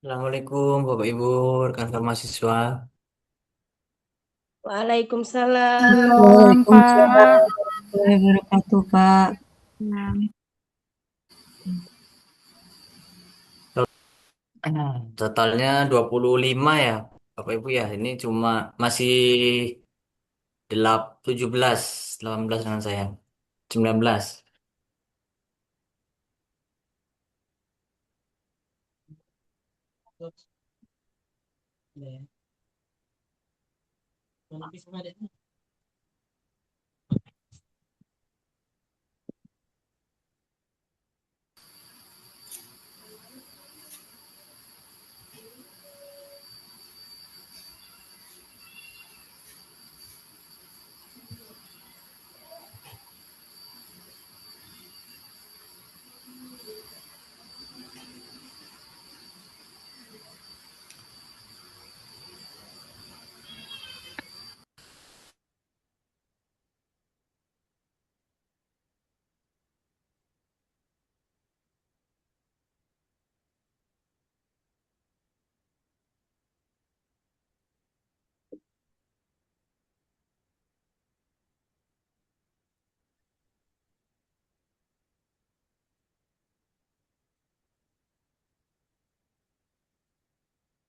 Assalamualaikum Bapak Ibu, rekan mahasiswa. Waalaikumsalam, Waalaikumsalam Pak. warahmatullahi wabarakatuh, Pak. Nah, Totalnya 25 ya, Bapak Ibu ya. Ini cuma masih 17, 18 dengan saya. 19.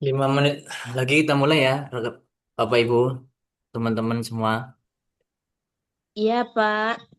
Lima menit lagi kita mulai ya, Bapak Ibu, teman-teman semua. iya, Pak.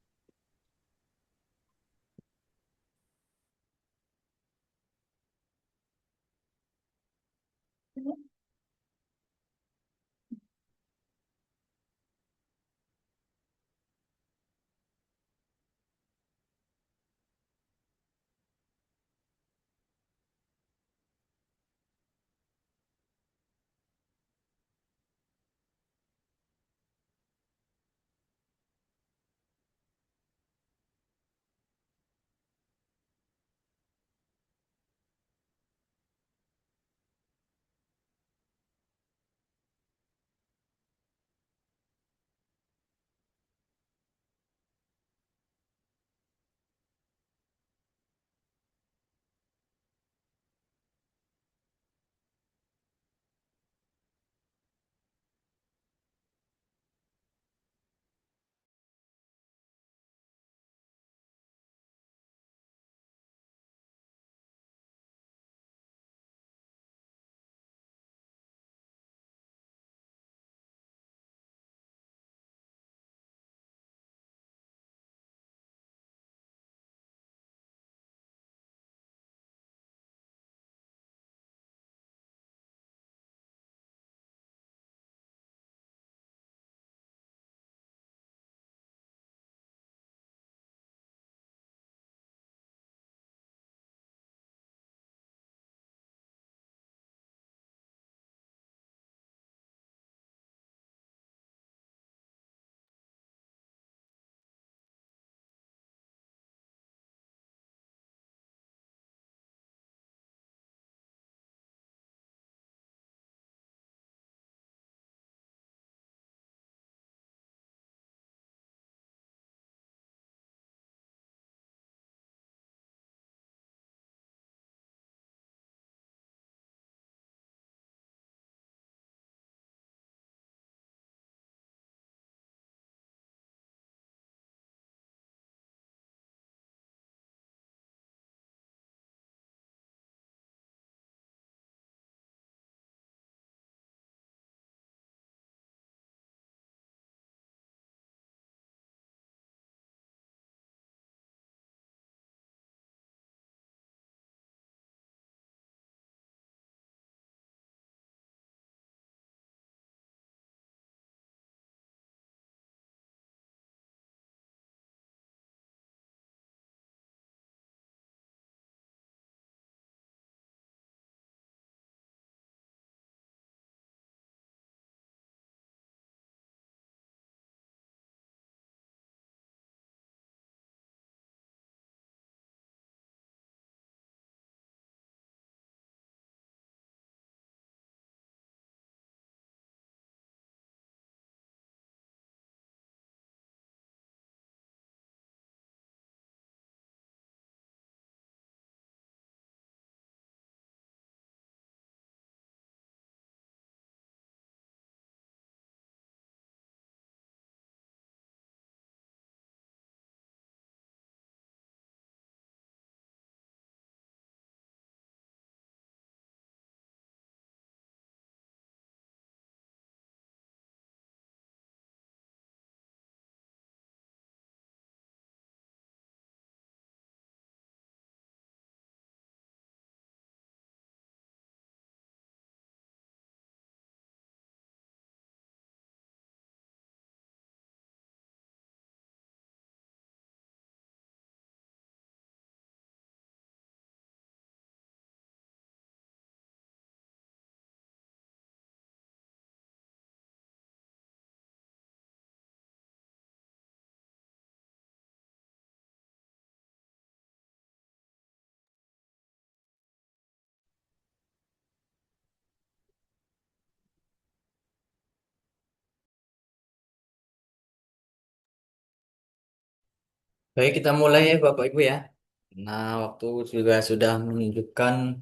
Baik, kita mulai ya Bapak Ibu ya. Nah, waktu juga sudah menunjukkan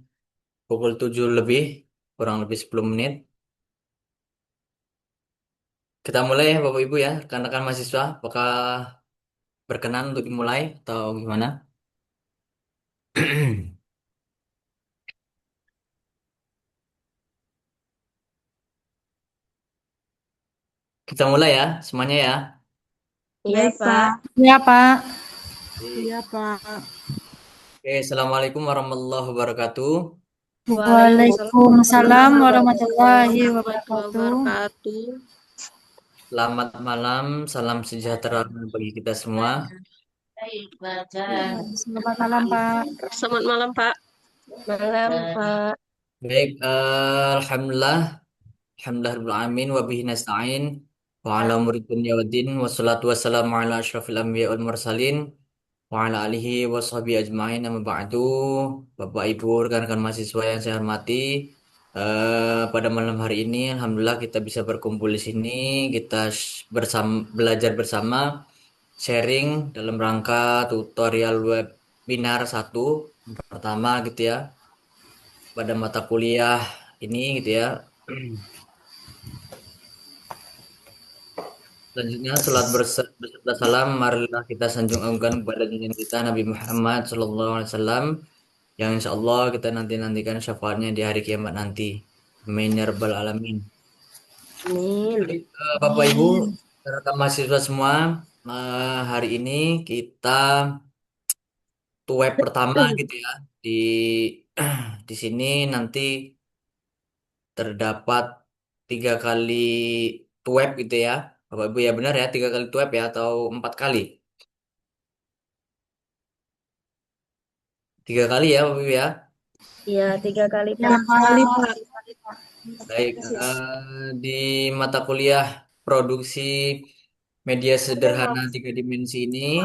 pukul 7 lebih, kurang lebih 10 menit. Kita mulai ya Bapak Ibu ya, rekan-rekan mahasiswa. Apakah berkenan untuk dimulai atau gimana? Kita mulai ya, semuanya ya. Iya, Baik, Pak. Pak. Ya, Pak. Oke, Iya, Pak. Assalamualaikum warahmatullahi wabarakatuh. Waalaikumsalam Waalaikumsalam warahmatullahi warahmatullahi wabarakatuh. wabarakatuh. Selamat malam, salam sejahtera bagi kita semua. Selamat malam, Pak. Selamat malam, Pak. Malam, Pak. Baik, Alhamdulillah. Alhamdulillah Rabbil Alamin wa bihi nasta'in wa ala umuri dunya waddin wassalatu wassalamu ala asyrafil anbiya wal mursalin wa ala alihi wa sahbihi ajma'in amma ba'du. Bapak Ibu rekan-rekan mahasiswa yang saya hormati, pada malam hari ini alhamdulillah kita bisa berkumpul di sini, kita bersama belajar bersama, sharing dalam rangka tutorial webinar satu pertama gitu ya pada mata kuliah ini gitu ya. Selanjutnya, salat beserta salam, marilah kita sanjung aungkan kepada junjungan kita Nabi Muhammad SAW, yang insya Allah kita nantikan syafaatnya di hari kiamat nanti. Amin ya rabbal alamin. Amin. Bapak Ibu, rekan mahasiswa semua, hari ini kita web pertama gitu ya. Di di sini nanti terdapat 3 kali web gitu ya. Bapak Ibu ya benar ya, 3 kali web ya atau 4 kali? 3 kali ya Bapak Ibu ya. Iya, 3 kali, Ya, Pak. kali, Pak. Baik, di mata kuliah produksi media sederhana 3 dimensi ini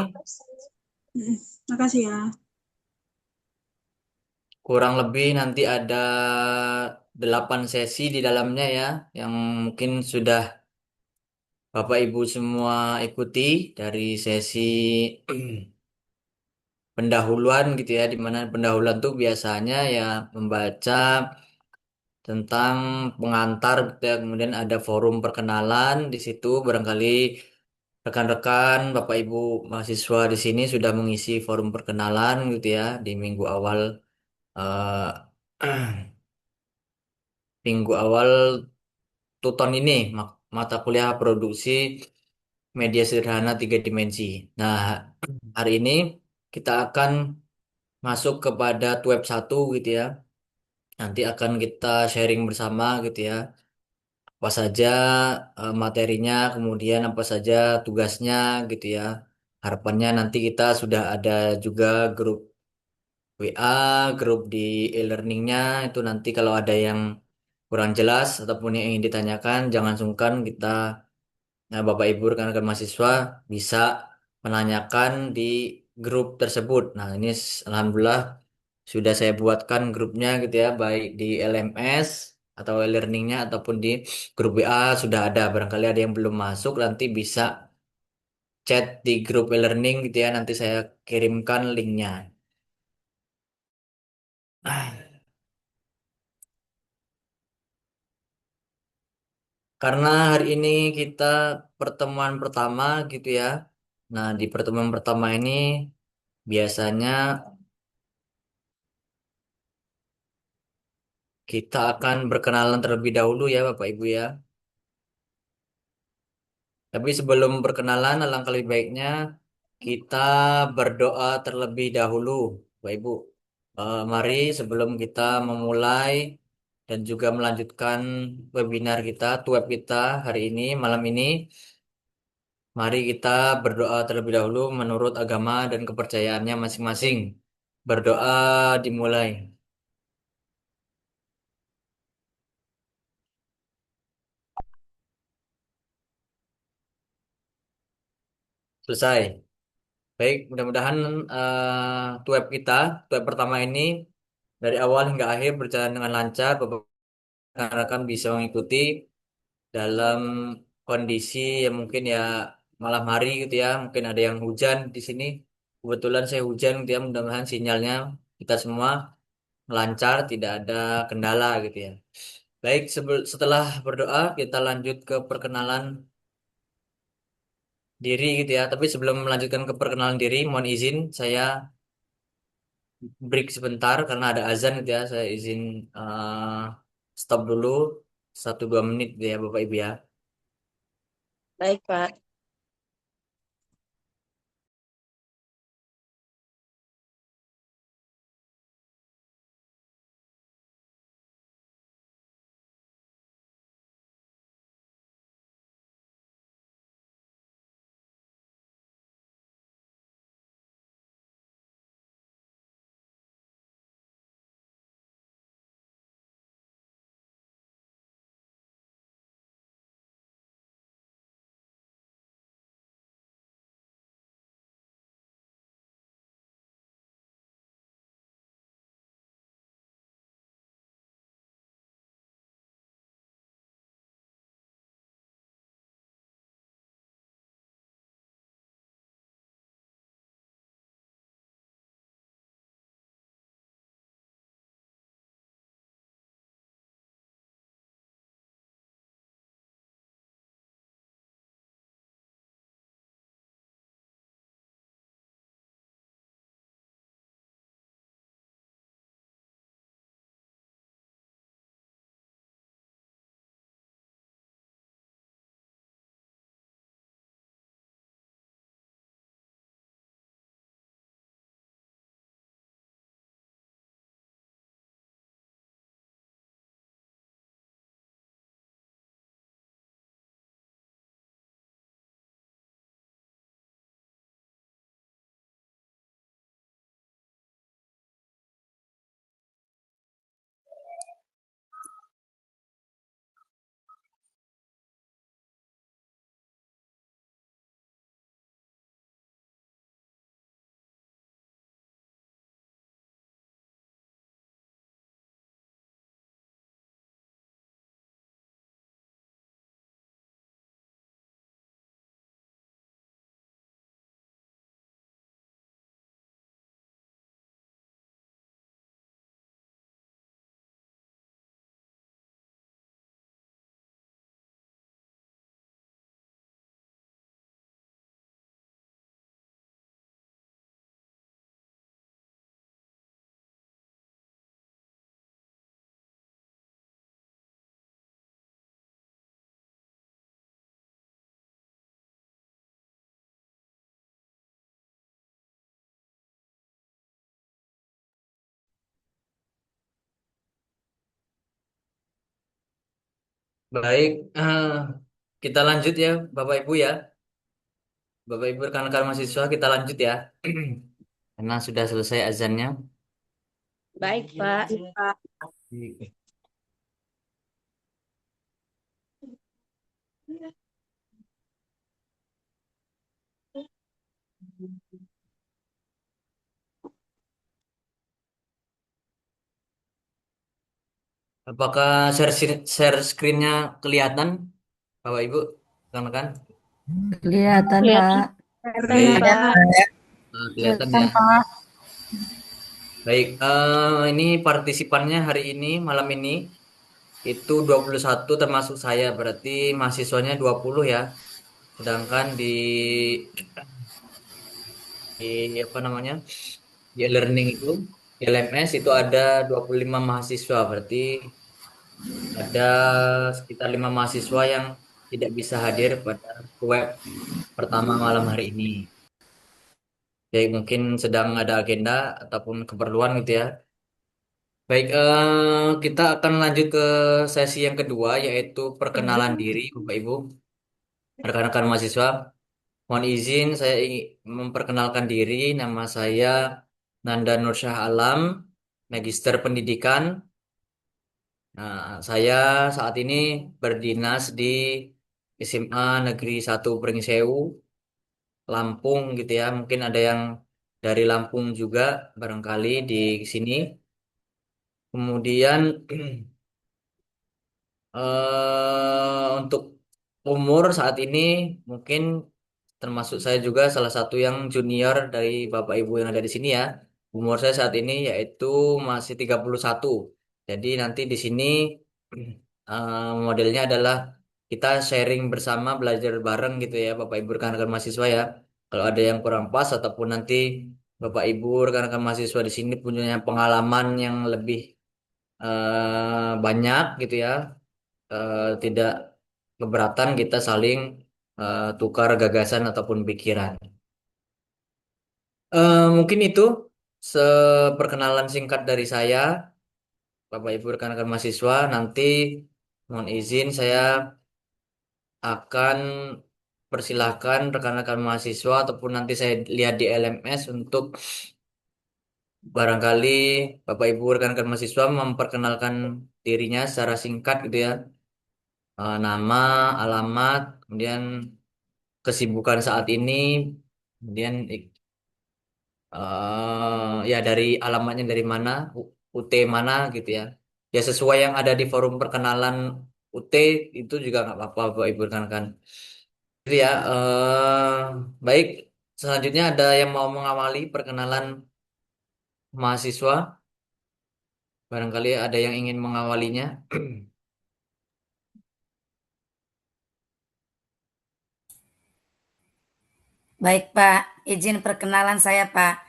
Makasih ya. kurang lebih nanti ada 8 sesi di dalamnya ya, yang mungkin sudah Bapak Ibu semua ikuti dari sesi pendahuluan gitu ya, di mana pendahuluan tuh biasanya ya membaca tentang pengantar gitu ya, kemudian ada forum perkenalan di situ barangkali rekan-rekan, Bapak Ibu mahasiswa di sini sudah mengisi forum perkenalan gitu ya di minggu awal tuton ini mata kuliah produksi media sederhana 3 dimensi. Nah, hari ini kita akan masuk kepada web satu gitu ya. Nanti akan kita sharing bersama gitu ya. Apa saja materinya, kemudian apa saja tugasnya gitu ya. Harapannya nanti kita sudah ada juga grup WA, grup di e-learningnya itu nanti kalau ada yang kurang jelas ataupun yang ingin ditanyakan, jangan sungkan kita, nah, Bapak Ibu rekan-rekan mahasiswa bisa menanyakan di grup tersebut. Nah, ini Alhamdulillah sudah saya buatkan grupnya gitu ya, baik di LMS atau e-learningnya ataupun di grup WA sudah ada. Barangkali ada yang belum masuk, nanti bisa chat di grup e-learning gitu ya, nanti saya kirimkan linknya. Karena hari ini kita pertemuan pertama gitu ya. Nah, di pertemuan pertama ini biasanya kita akan berkenalan terlebih dahulu ya Bapak Ibu ya. Tapi sebelum berkenalan, alangkah lebih baiknya kita berdoa terlebih dahulu, Bapak Ibu. Mari sebelum kita memulai dan juga melanjutkan webinar kita, web kita hari ini, malam ini, mari kita berdoa terlebih dahulu menurut agama dan kepercayaannya masing-masing. Berdoa dimulai. Selesai. Baik, mudah-mudahan web kita, web pertama ini dari awal hingga akhir berjalan dengan lancar. Bapak rekan bisa mengikuti dalam kondisi yang mungkin ya malam hari gitu ya, mungkin ada yang hujan di sini. kebetulan saya hujan gitu ya, mudah-mudahan sinyalnya kita semua lancar, tidak ada kendala gitu ya. Baik, setelah berdoa kita lanjut ke perkenalan diri gitu ya. Tapi sebelum melanjutkan ke perkenalan diri, mohon izin saya break sebentar karena ada azan gitu ya. Saya izin stop dulu 1-2 menit gitu ya Bapak Ibu ya. Baik, Pak. Baik, kita lanjut ya Bapak Ibu ya. Bapak Ibu rekan-rekan mahasiswa kita lanjut ya. Karena sudah selesai azannya. Baik, Pak. Apakah share screen-nya kelihatan Bapak Ibu rekan-rekan? Kelihatan, Kelihatan, Pak. kelihatan, Baik, Pak. kelihatan Kelihatan, ya. Pak. Baik, ini partisipannya hari ini, malam ini, itu 21 termasuk saya, berarti mahasiswanya 20 ya. Sedangkan di apa namanya, di learning itu, di LMS itu ada 25 mahasiswa, berarti ada sekitar 5 mahasiswa yang tidak bisa hadir pada web pertama malam hari ini. Jadi mungkin sedang ada agenda ataupun keperluan gitu ya. Baik, kita akan lanjut ke sesi yang kedua, yaitu perkenalan diri, Bapak Ibu, rekan-rekan mahasiswa. Mohon izin, saya ingin memperkenalkan diri. Nama saya Nanda Nursyah Alam, Magister Pendidikan. Nah, saya saat ini berdinas di SMA Negeri 1 Pringsewu, Lampung gitu ya. Mungkin ada yang dari Lampung juga, barangkali di sini. Kemudian untuk umur saat ini mungkin termasuk saya juga salah satu yang junior dari Bapak Ibu yang ada di sini ya. Umur saya saat ini yaitu masih 31. Jadi nanti di sini modelnya adalah kita sharing bersama, belajar bareng gitu ya Bapak Ibu rekan-rekan mahasiswa ya. Kalau ada yang kurang pas ataupun nanti Bapak Ibu rekan-rekan mahasiswa di sini punya pengalaman yang lebih banyak gitu ya, tidak keberatan kita saling tukar gagasan ataupun pikiran. Mungkin itu seperkenalan singkat dari saya, Bapak Ibu rekan-rekan mahasiswa. Nanti mohon izin saya akan persilahkan rekan-rekan mahasiswa ataupun nanti saya lihat di LMS untuk barangkali Bapak Ibu rekan-rekan mahasiswa memperkenalkan dirinya secara singkat gitu ya. Nama, alamat, kemudian kesibukan saat ini, kemudian ya dari alamatnya dari mana, UT mana gitu ya. Ya sesuai yang ada di forum perkenalan UT itu juga nggak apa-apa Bapak Ibu rekan-rekan. Itu ya, baik. Selanjutnya ada yang mau mengawali perkenalan mahasiswa. Barangkali ada yang ingin mengawalinya. Baik, Pak. Izin perkenalan saya, Pak.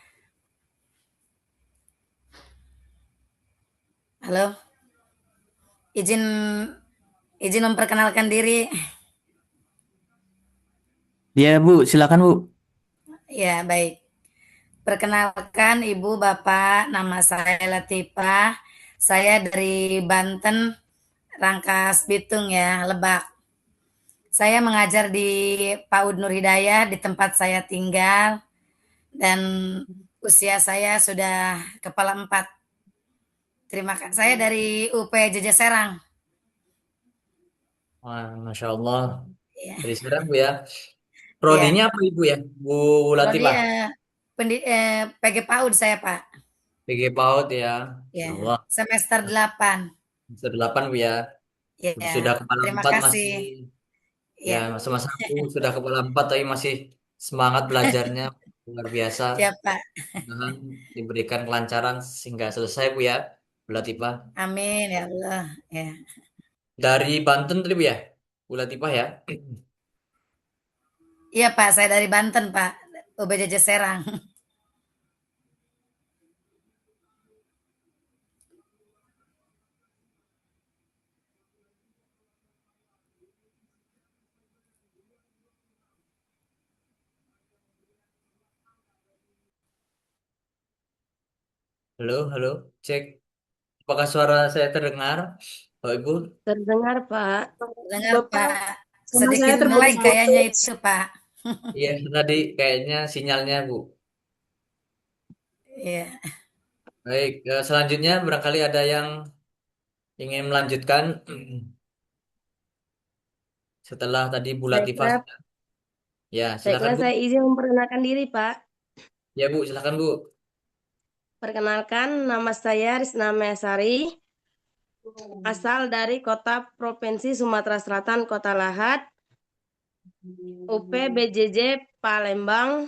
Halo, izin izin memperkenalkan diri. Ya Bu, silakan Bu. Ya, baik. Perkenalkan Ibu, Bapak, nama saya Latifah. Saya dari Banten, Rangkas Bitung ya, Lebak. Saya mengajar di PAUD Nur Hidayah di tempat saya tinggal dan usia saya sudah kepala 4. Terima kasih. Saya dari UP JJ Serang. Wah, Masya Allah. Ya, Dari sekarang Bu ya. ya. Prodinya apa Ibu ya? Bu Prodi Latifah. PG PAUD saya, Pak. PG PAUD ya. Masya Ya, Allah. semester 8. Semester 8 Bu ya. Sudah Ya, kepala terima 4 masih, kasih. ya Ya, masa-masa aku sudah kepala 4 tapi masih semangat belajarnya. Luar biasa. siap, Pak. Mudah-mudahan diberikan kelancaran sehingga selesai Bu ya. Bu Latifah. Amin ya Allah. Ya. Dari Banten tadi Bu ya. Bu Latifah ya. Iya, Pak, saya dari Banten, Pak. UBJJ Serang. Halo, halo. Cek. Apakah suara saya terdengar? Bapak Ibu? Terdengar, Pak. Dengar, Bapak Pak. sama Sedikit saya ngelag kayaknya terputus-putus. itu, Pak. Iya, tadi kayaknya sinyalnya Bu. Iya. Baik, selanjutnya barangkali ada yang ingin melanjutkan setelah tadi Bu Latifah. Baiklah, Ya, silakan baiklah Bu. saya izin memperkenalkan diri, Pak. Ya Bu, silakan Bu. Perkenalkan, nama saya Risna Mesari, asal dari kota Provinsi Sumatera Selatan, Kota Lahat, UP BJJ Palembang.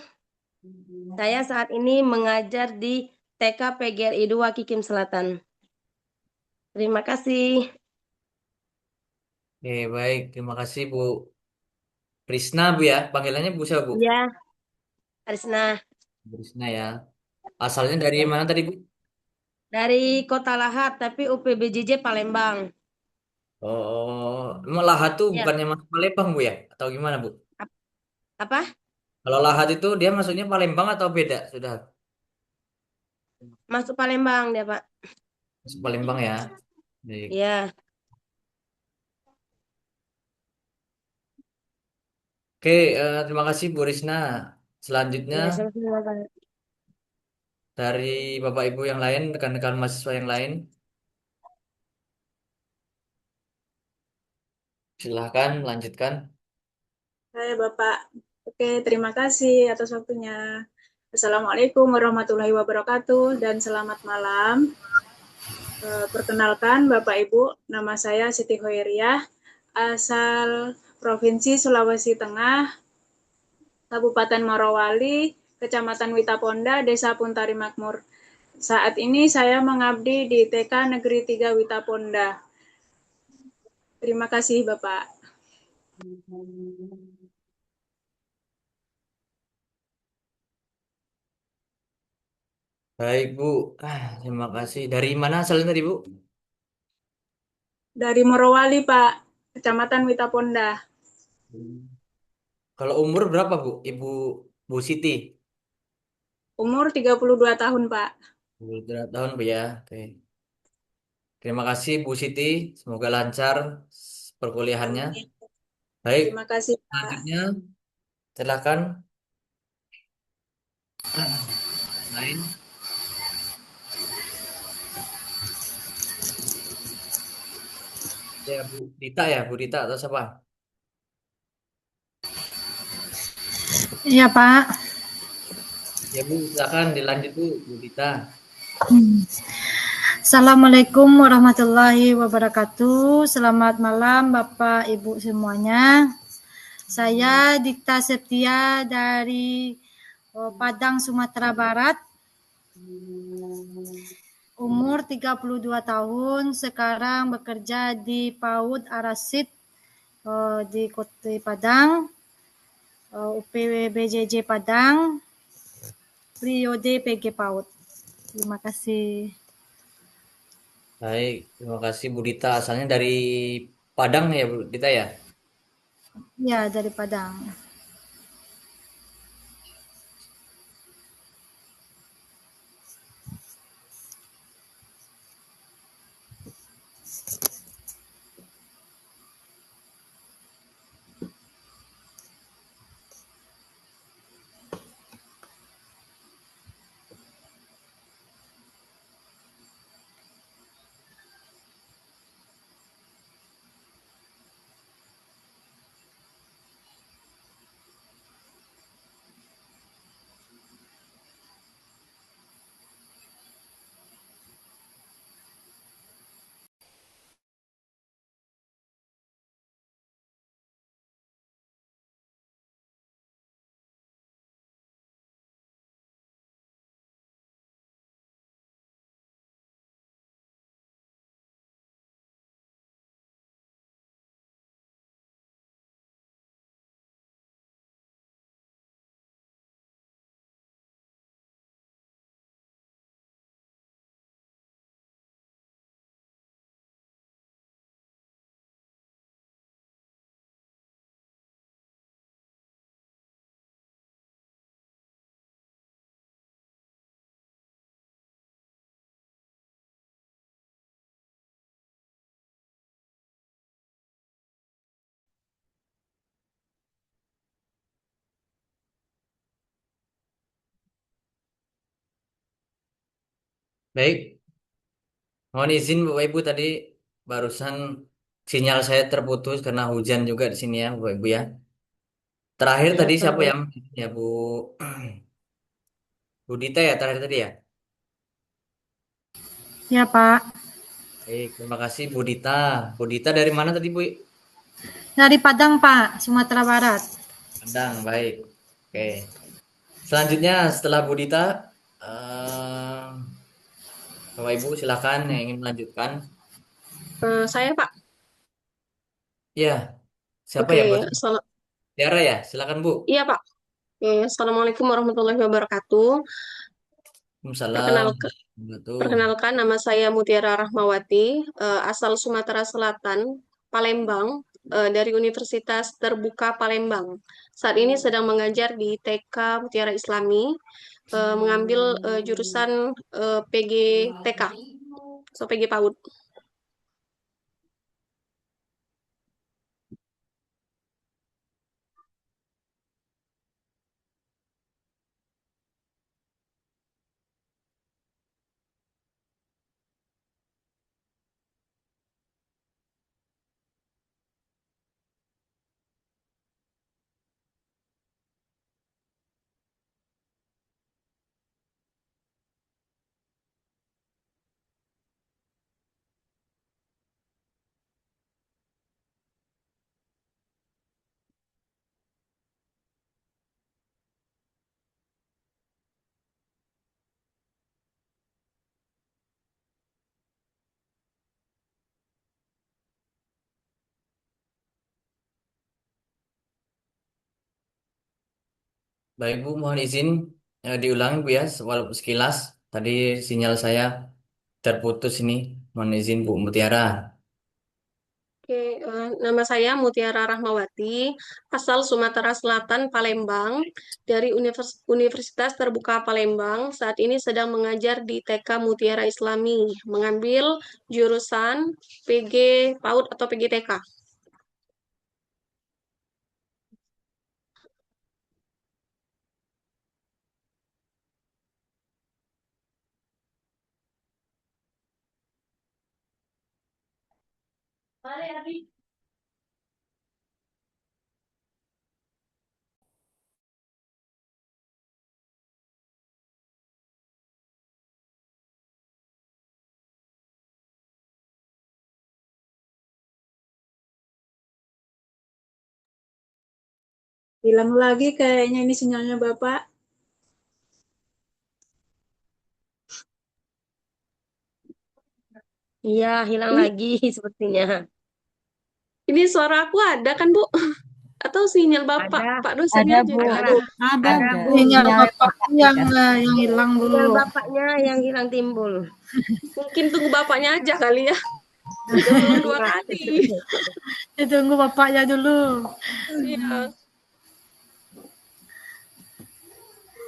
Saya saat ini mengajar di TK PGRI 2 Kikim Selatan. Terima kasih. Oke, baik. Terima kasih Bu Prisna Bu ya. Panggilannya Bu siapa Bu? Ya, Risna. Bu Prisna ya. Asalnya dari Ya. mana tadi Bu? Dari Kota Lahat, tapi UP BJJ Palembang. Oh, emang Lahat tuh Ya, bukannya masuk Palembang Bu ya? Atau gimana Bu? apa? Kalau Lahat itu dia masuknya Palembang atau beda? Sudah Masuk Palembang dia, Pak. masuk Palembang ya. Baik. Ya, Oke, terima kasih Bu Risna. Selanjutnya ya sama-sama, Pak. dari Bapak Ibu yang lain, rekan-rekan mahasiswa yang lain, silahkan lanjutkan. Hai Bapak. Oke, terima kasih atas waktunya. Assalamualaikum warahmatullahi wabarakatuh dan selamat malam. Perkenalkan Bapak Ibu, nama saya Siti Hoiriah, asal Provinsi Sulawesi Tengah, Kabupaten Morowali, Kecamatan Witaponda, Desa Puntari Makmur. Saat ini saya mengabdi di TK Negeri 3 Witaponda. Terima kasih, Bapak. Baik, Bu. Terima kasih. Dari mana asalnya tadi, Bu? Dari Morowali, Pak, Kecamatan Witaponda. Kalau umur berapa, Bu? Ibu Bu Siti? Umur 32 tahun, Pak. 23 tahun, Bu ya. Oke. Terima kasih, Bu Siti. Semoga lancar perkuliahannya. Amin. Baik, Terima kasih, Pak. selanjutnya silakan. Lain. Ya, Bu Dita ya, Bu Dita atau siapa? Iya, Pak. Ya, Bu, silakan dilanjut, Bu, Bu Dita. Assalamualaikum warahmatullahi wabarakatuh. Selamat malam, Bapak, Ibu semuanya. Saya Dikta Septia dari Padang, Sumatera Barat. Umur 32 tahun. Sekarang bekerja di PAUD Arasid di Kota Padang, UPBJJ Padang, periode PG PAUD. Terima kasih. Baik, terima kasih Bu Dita. Asalnya dari Padang ya, Bu Dita ya? Ya, dari Padang. Baik, mohon izin Bapak Ibu tadi barusan sinyal saya terputus karena hujan juga di sini ya, Bapak Ibu ya. Terakhir Ya, tadi Pak, siapa baik. yang ya Bu Bu Dita ya terakhir tadi ya? Ya, Pak. Baik, terima kasih Bu Dita. Bu Dita dari mana tadi Bu? Dari Padang, Pak, Sumatera Barat. Padang, baik. Oke. Selanjutnya setelah Bu Dita, eh, Bapak Ibu silakan yang ingin melanjutkan. Saya, Pak. Ya, siapa Oke, ya Bos? Tiara ya, silakan Bu. iya, Pak. Oke, Assalamualaikum warahmatullahi wabarakatuh. Waalaikumsalam. Perkenalkan, Betul. perkenalkan nama saya Mutiara Rahmawati, asal Sumatera Selatan, Palembang, dari Universitas Terbuka Palembang. Saat ini sedang mengajar di TK Mutiara Islami, mengambil jurusan PG TK, so PG PAUD. Baik Bu, mohon izin diulangi Bu ya, walaupun sekilas. Tadi sinyal saya terputus ini. Mohon izin Bu Mutiara. Oke, nama saya Mutiara Rahmawati, asal Sumatera Selatan, Palembang, dari Universitas Terbuka Palembang. Saat ini sedang mengajar di TK Mutiara Islami, mengambil jurusan PG PAUD atau PGTK. Hilang lagi kayaknya ini sinyalnya Bapak. Iya, hilang Ini, lagi sepertinya. ini suara aku ada kan, Bu? Atau sinyal Bapak, Ada, Pak dosennya ada aja Bu, nggak ada? Ada ada Bu, Bu, sinyal sinyal Bapak Bapak yang tidak. yang hilang Sinyal dulu. Bapaknya yang hilang timbul. Mungkin tunggu Bapaknya aja kali ya. Udah ulang dua Iya. kali. Ditunggu Bapaknya dulu. Iya,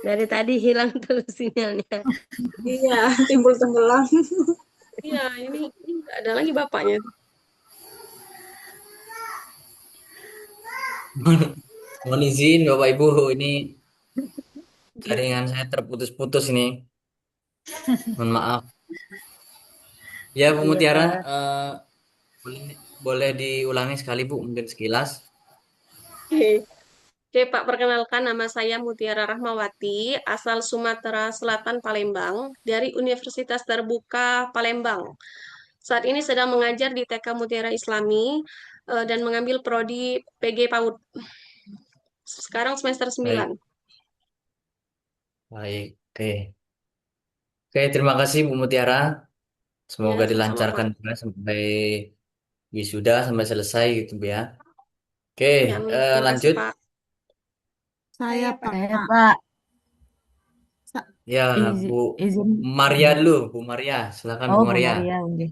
Dari tadi hilang terus sinyalnya. Iya, timbul tenggelam. iya, ini nggak ada lagi Bapaknya. Mohon izin Bapak Ibu, ini jaringan saya terputus-putus ini. Mohon maaf. Ya Bu Iya, Mutiara, Pak. boleh, boleh diulangi sekali Bu, mungkin sekilas. Oke. Oke, Pak, perkenalkan nama saya Mutiara Rahmawati, asal Sumatera Selatan, Palembang, dari Universitas Terbuka Palembang. Saat ini sedang mengajar di TK Mutiara Islami dan mengambil prodi PG PAUD. Sekarang semester Baik, 9. baik. Oke. Oke, terima kasih Bu Mutiara. Ya, Semoga sama-sama, dilancarkan Pak. juga sampai wisuda, sampai selesai gitu Bu ya. Oke, Ya, amin. Terima kasih, lanjut. Pak. Saya Saya Pak. Pak, Sa- Ya, Bu izin. Maria dulu, Bu Maria. Silakan Bu Oh, Bu Maria. Maria, oke.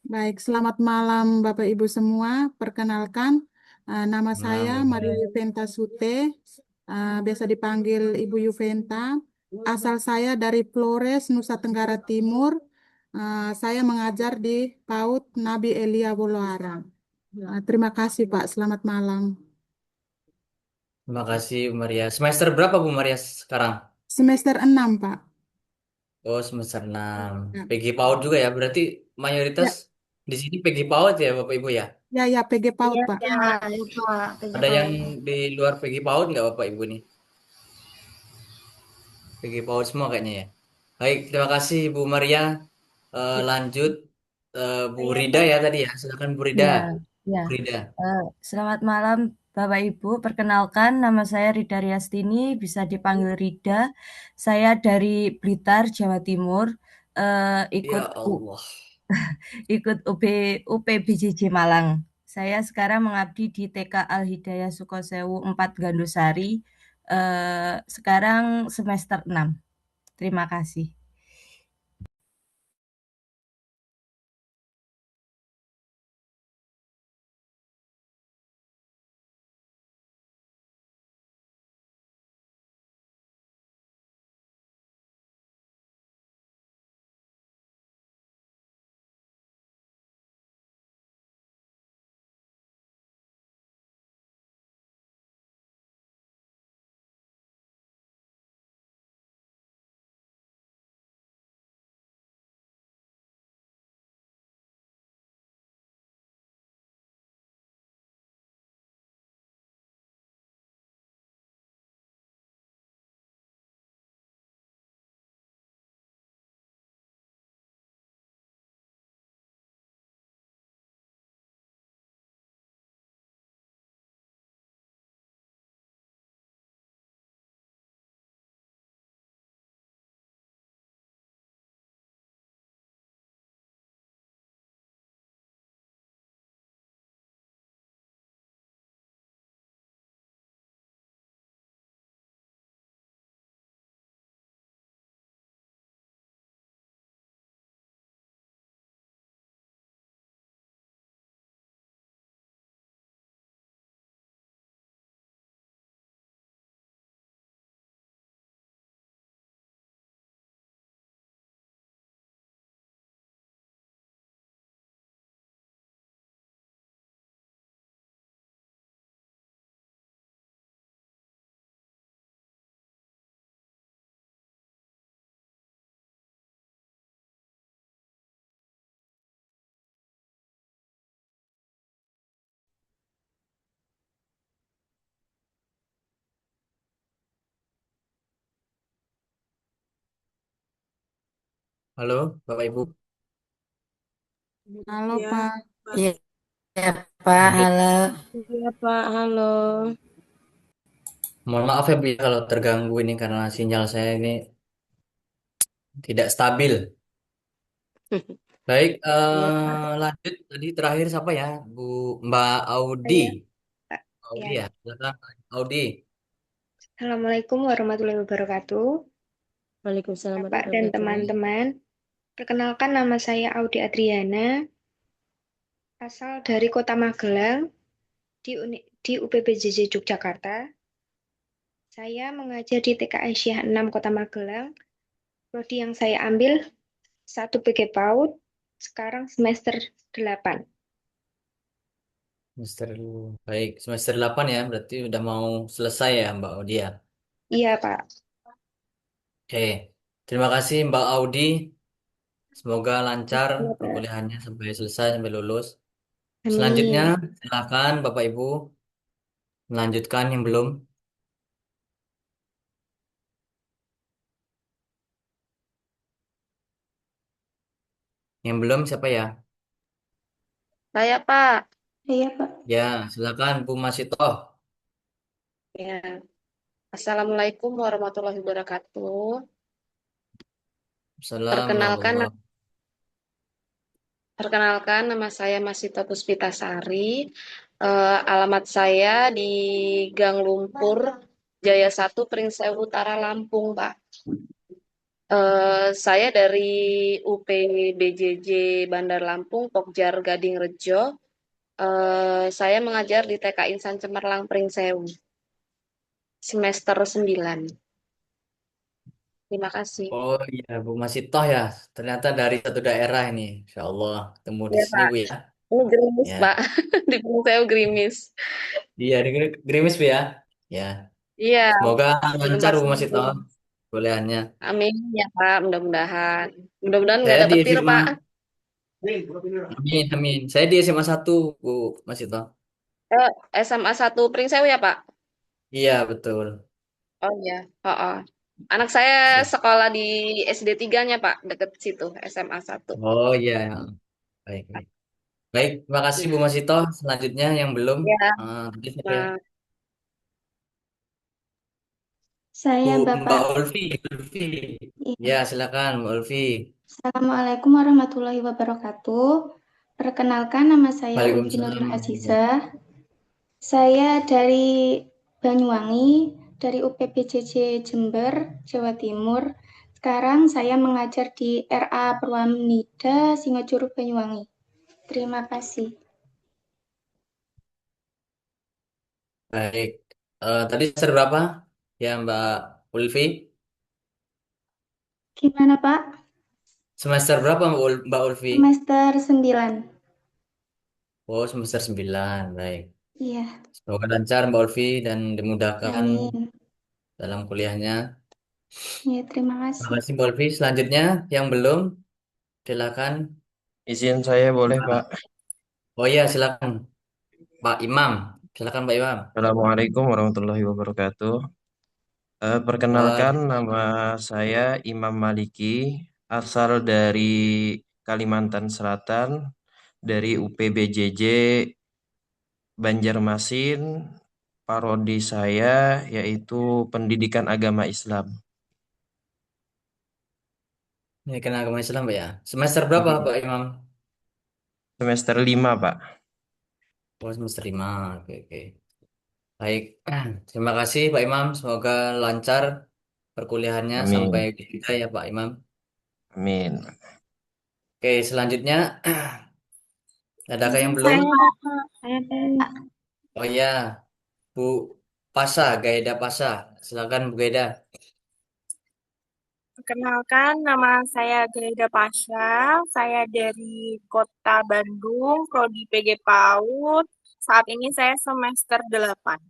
Baik, selamat malam Bapak Ibu semua. Perkenalkan, nama Nah, saya Bu Maria Maria. Yuventa Sute, biasa dipanggil Ibu Yuventa. Asal saya dari Flores, Nusa Tenggara Timur. Saya mengajar di PAUD Nabi Elia Boloara. Terima kasih Pak, selamat malam. Terima kasih Bu Maria. Semester berapa Bu Maria sekarang? Semester 6 Pak. Oh, semester 6. Ya, PG PAUD juga ya. Berarti mayoritas ya, di sini PG PAUD ya Bapak Ibu ya. ya, PG PAUD Iya, Pak. Ya, Pak. ya, Pak. PG Ada yang PAUD. di luar PG PAUD nggak Bapak Ibu nih? PG PAUD semua kayaknya ya. Baik, terima kasih Bu Maria. Lanjut Bu Saya Rida Pak. ya tadi ya. Silakan Bu Rida. Ya, ya. Bu Rida. Selamat malam Bapak Ibu. Perkenalkan nama saya Rida Riastini, bisa dipanggil Rida. Saya dari Blitar, Jawa Timur. Ikut Ya Allah. ikut UPBJJ Malang. Saya sekarang mengabdi di TK Al Hidayah Sukosewu 4 Gandusari. Sekarang semester 6. Terima kasih. Halo, Bapak Ibu. Halo Ya, Pak. Pak. Iya, Pak. Baik. Halo. Iya, Pak. Halo. Mohon maaf ya Bu, ya, kalau terganggu ini karena sinyal saya ini tidak stabil. Baik, Iya, Pak. lanjut tadi terakhir siapa ya? Bu Mbak Audi. Saya, Pak. Audi Ya. ya, silakan Audi. Assalamualaikum warahmatullahi wabarakatuh, Waalaikumsalam Bapak warahmatullahi dan wabarakatuh. teman-teman. Perkenalkan nama saya Audi Adriana, asal dari Kota Magelang, di UPBJJ Yogyakarta. Saya mengajar di TK Aisyah 6 Kota Magelang. Prodi yang saya ambil 1 PG PAUD, sekarang semester 8. Semester baik, semester 8 ya, berarti udah mau selesai ya Mbak Audi ya. Iya, Pak. Oke, terima kasih Mbak Audi. Semoga lancar Iya, Pak. perkuliahannya sampai selesai, sampai lulus. Selanjutnya, Amin. silakan Bapak Ibu melanjutkan yang belum. Yang belum siapa ya? Saya, Pak. Iya, Pak. Ya, silakan Bu Masitoh. Ya. Assalamualaikum warahmatullahi wabarakatuh. Salam Perkenalkan, warahmatullahi. perkenalkan nama saya Masita Puspitasari. Alamat saya di Gang Lumpur, Jaya 1, Pringsewu Utara, Lampung, Pak. Saya dari UPBJJ Bandar Lampung, Pokjar Gading Rejo. Saya mengajar di TK Insan Cemerlang Pringsewu, semester 9. Terima kasih. Oh iya, Bu Masitoh ya. Ternyata dari satu daerah ini. Insya Allah ketemu di Ya, sini Pak. Bu ya. Ini gerimis, Ya, Pak. Di Pringsewu gerimis. iya di Gerimis Bu ya. Ya, Iya, semoga di lancar tempat Bu saya. Masitoh kuliahnya. Amin ya Pak, mudah-mudahan. Mudah-mudahan nggak Saya ada di petir SMA. Pak. Amin, amin. Saya di SMA 1 Bu Masitoh. SMA 1 Pringsewu ya Pak? Iya, betul. Oh iya, oh, oh. Anak saya Siap. sekolah di SD 3-nya Pak, deket situ, SMA 1. Oh iya, baik, baik. Baik, terima kasih Bu Masito. Selanjutnya yang belum, Ya, tadi siapa ya? nah, Bu Saya Mbak Bapak. Ulfi, Ulfi. Ya, Iya. silakan Mbak Ulfi. Assalamualaikum warahmatullahi wabarakatuh. Perkenalkan nama saya Ulfi Nurul Waalaikumsalam. Azizah. Saya dari Banyuwangi, dari UPPJJ Jember, Jawa Timur. Sekarang saya mengajar di RA Purwanida, Singojuru, Banyuwangi. Terima kasih. Baik. Tadi semester berapa? Ya, Mbak Ulfi. Gimana Pak? Semester berapa Mbak Ulfi? Semester 9. Oh, semester 9. Baik. Iya, Semoga lancar Mbak Ulfi dan dimudahkan amin. dalam kuliahnya. Ya, terima Terima kasih. kasih Mbak Ulfi. Selanjutnya yang belum, silakan. Izin saya boleh, Pak. Oh iya, silakan Pak Imam. Silakan Pak Imam. Assalamualaikum warahmatullahi wabarakatuh. Perkenalkan, Wah, nama saya Imam Maliki, asal dari Kalimantan Selatan, dari UPBJJ Banjarmasin. Parodi saya yaitu Pendidikan Agama Islam. ini kena agama Islam Pak ya. Semester berapa Pak Imam? Semester 5, Pak. Oh, semester 5. Oke, oke. Baik. Terima kasih Pak Imam. Semoga lancar perkuliahannya sampai Amin. wisuda ya Pak Imam. Amin. Oke, selanjutnya adakah yang Izin belum? saya, saya Pak. Oh iya, Bu Pasha, Gaida Pasha. Silakan Bu Gaida. Perkenalkan, nama saya Gaida Pasha. Saya dari Kota Bandung, Prodi PG PAUD. Saat ini saya semester 8.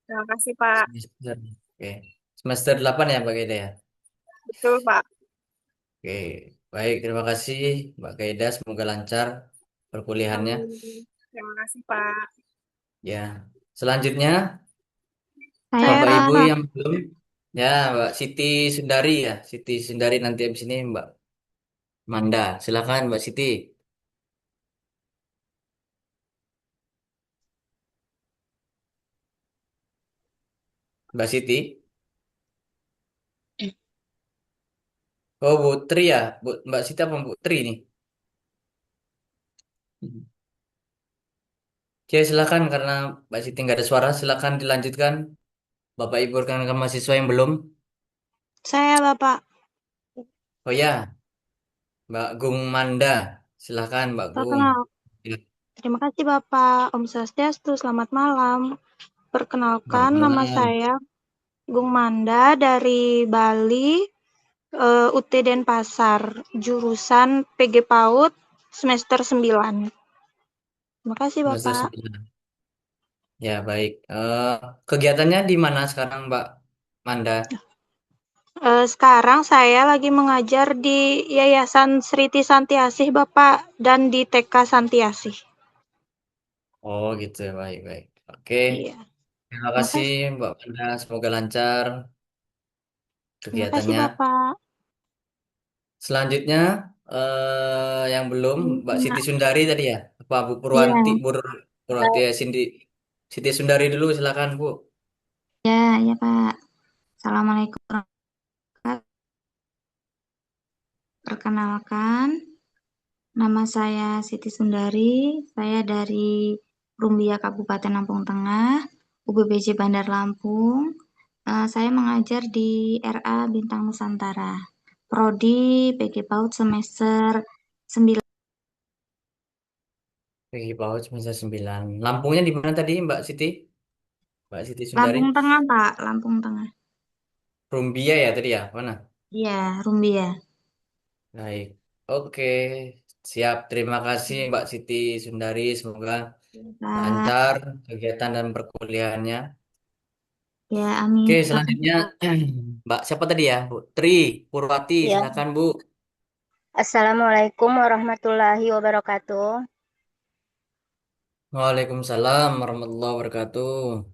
Terima kasih, Pak. Semester. Oke. Semester 8 ya Pak Gaida ya. Betul, Pak. Oke. Baik, terima kasih Mbak Gaida. Semoga lancar perkuliahannya. Amin. Terima kasih, Pak. Ya. Selanjutnya Saya Bapak Ibu Pak. yang belum. Ya, Mbak Siti Sundari ya. Siti Sundari nanti habis ini Mbak Manda. Silakan Mbak Siti. Mbak Siti. Oh, Bu Tri ya. Mbak Siti apa Bu Tri nih? Oke, silakan karena Mbak Siti nggak ada suara, silakan dilanjutkan. Bapak Ibu rekan-rekan mahasiswa yang belum. Saya Bapak. Oh ya, Mbak Gung Manda. Silakan Mbak Gung. Perkenal. Ya, Terima kasih Bapak. Om Swastiastu. Selamat malam. selamat Perkenalkan nama malam. saya Gung Manda dari Bali, UT Denpasar, jurusan PG PAUD semester 9. Terima kasih Semester Bapak. 9. Ya, baik. Kegiatannya di mana sekarang, Mbak Manda? Sekarang saya lagi mengajar di Yayasan Sriti Santiasih Bapak dan di TK Santiasih. Oh, gitu ya. Baik, baik. Oke. Iya. Terima Terima kasih, kasih. Mbak Manda. Semoga lancar Terima kasih kegiatannya. Bapak. Selanjutnya, yang belum, Mbak Siti Nah, Sundari tadi ya? Apa Bu Purwanti? iya. Bu Purwanti ya, Siti Sundari dulu, silakan, Bu. Ya, ya Pak. Assalamualaikum warahmatullahi wabarakatuh. Perkenalkan, nama saya Siti Sundari. Saya dari Rumbia Kabupaten Lampung Tengah, UPBJ Bandar Lampung. Saya mengajar di RA Bintang Nusantara. Prodi PG PAUD semester 9. Pagi PAUD semester 9. Lampungnya di mana tadi, Mbak Siti? Mbak Siti Sundari? Lampung Tengah, Pak. Lampung Tengah. Rumbia ya tadi ya? Mana? Iya, Rumbia. Baik. Oke. Siap. Terima kasih, Mbak Siti Sundari. Semoga Pak. lancar kegiatan dan perkuliahannya. Ya, Oke, amin. selanjutnya Mbak siapa tadi ya? Bu Tri Purwati, Ya, silakan Bu. Assalamualaikum warahmatullahi wabarakatuh. Waalaikumsalam warahmatullahi wabarakatuh.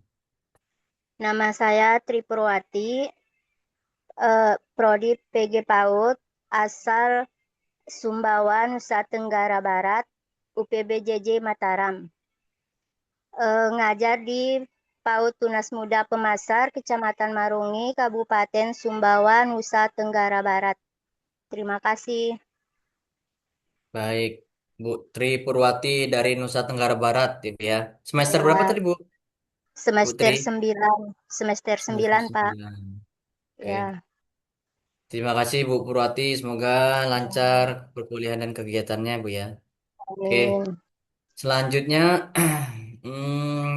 Nama saya Tri Purwati, Prodi PG PAUD, asal Sumbawa, Nusa Tenggara Barat, UPBJJ Mataram. Ngajar di PAUD Tunas Muda Pemasar, Kecamatan Marungi, Kabupaten Sumbawa, Nusa Tenggara Barat. Terima kasih. Baik, Bu Tri Purwati dari Nusa Tenggara Barat gitu ya. Semester berapa Ya, tadi Bu? Bu semester Tri? 9, semester Semester 9, Pak. 9. Oke. Ya, Terima kasih Bu Purwati, semoga lancar perkuliahan dan kegiatannya Bu ya. Oke, amin. selanjutnya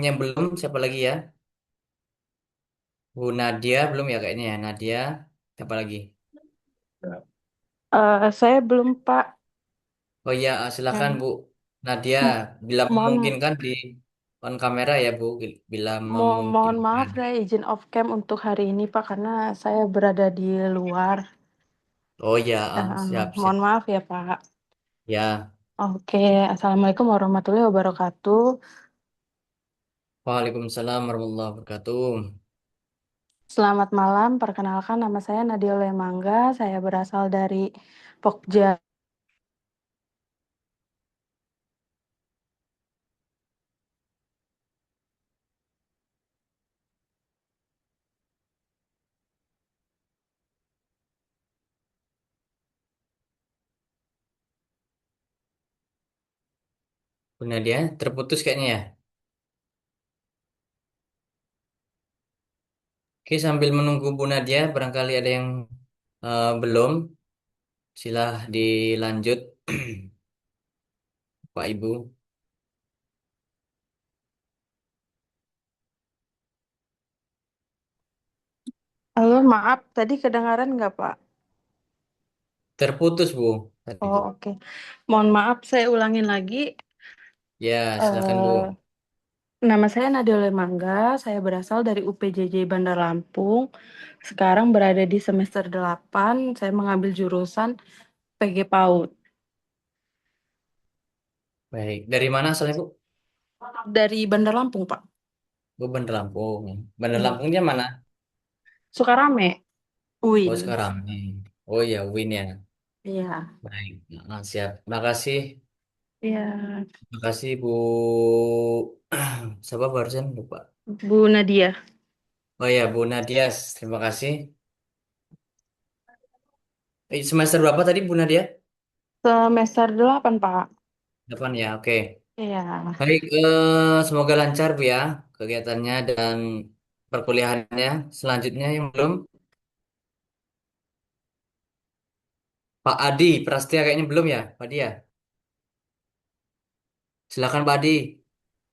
yang belum siapa lagi ya? Bu Nadia belum ya kayaknya ya. Nadia, siapa lagi? Saya belum, Pak. Oh iya, silakan Eh, Bu Nadia. mo- Bila mohon memungkinkan di on kamera ya Bu. Bila mohon maaf memungkinkan. saya izin off cam untuk hari ini, Pak, karena saya berada di luar. Oh iya, siap siap. Mohon maaf ya, Pak. Ya, Oke, Assalamualaikum warahmatullahi wabarakatuh. Waalaikumsalam warahmatullahi wabarakatuh. Selamat malam, perkenalkan nama saya Nadia Lemangga. Saya berasal dari Pokja. Bu Nadia, terputus kayaknya ya. Oke, sambil menunggu Bu Nadia, barangkali ada yang belum. Silah dilanjut, Pak Ibu. Halo, maaf, tadi kedengaran nggak, Pak? Terputus Bu, tadi Oh, Bu. oke. Mohon maaf, saya ulangin lagi. Ya, silakan Bu. Eh, Nama saya Nadia Lemangga, saya berasal dari UPJJ Bandar Lampung. Sekarang berada di semester 8. Saya mengambil jurusan PG PAUD. Baik, dari mana asalnya Bu? Dari Bandar Lampung, Pak. Bu Bandar Lampung. Bandar Iya. Lampungnya mana? Sukarame, Oh, UIN. sekarang. Oh iya, Win ya. Iya, Baik, siap. Makasih. iya. Makasih Bu. Siapa barusan lupa. Bu Nadia. Oh ya, Bu Nadia. Terima kasih. Semester berapa tadi Bu Nadia? Semester 8, Pak. 8 ya, oke. Iya. Baik, semoga lancar Bu ya kegiatannya dan perkuliahannya. Selanjutnya yang belum, Pak Adi Prastia kayaknya belum ya, Pak Dia. Silakan Pak Adi.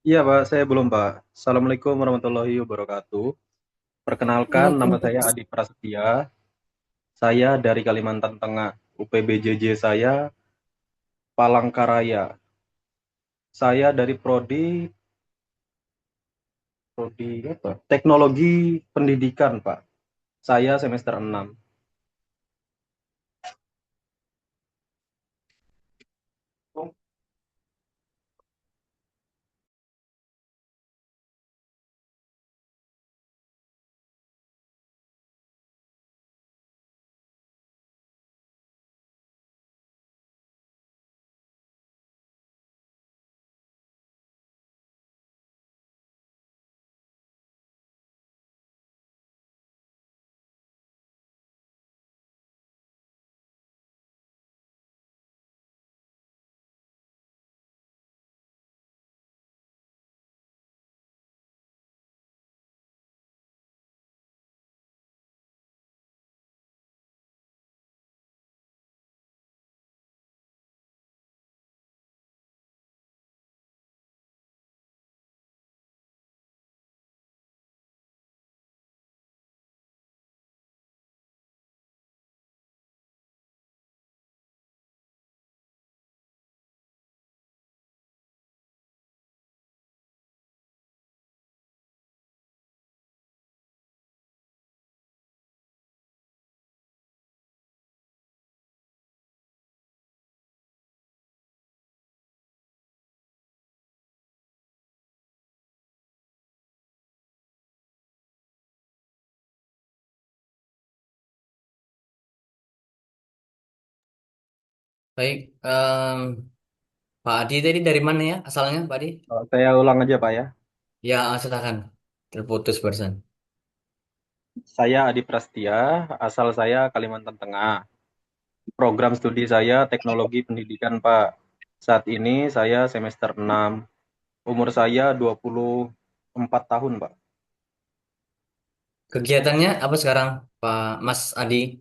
Iya Pak, saya belum Pak. Assalamualaikum warahmatullahi wabarakatuh. Perkenalkan, nama saya Waalaikumsalam. Adi Prasetya. Saya dari Kalimantan Tengah. UPBJJ saya Palangkaraya. Saya dari prodi apa? Teknologi Pendidikan Pak. Saya semester 6. Baik, Pak Adi tadi dari mana ya asalnya Pak Adi? Saya ulang aja Pak ya. Ya, silakan. Terputus barusan. Saya Adi Prasetya, asal saya Kalimantan Tengah. Program studi saya Teknologi Pendidikan Pak. Saat ini saya semester 6. Umur saya 24 tahun Pak. Kegiatannya apa sekarang, Pak Mas Adi?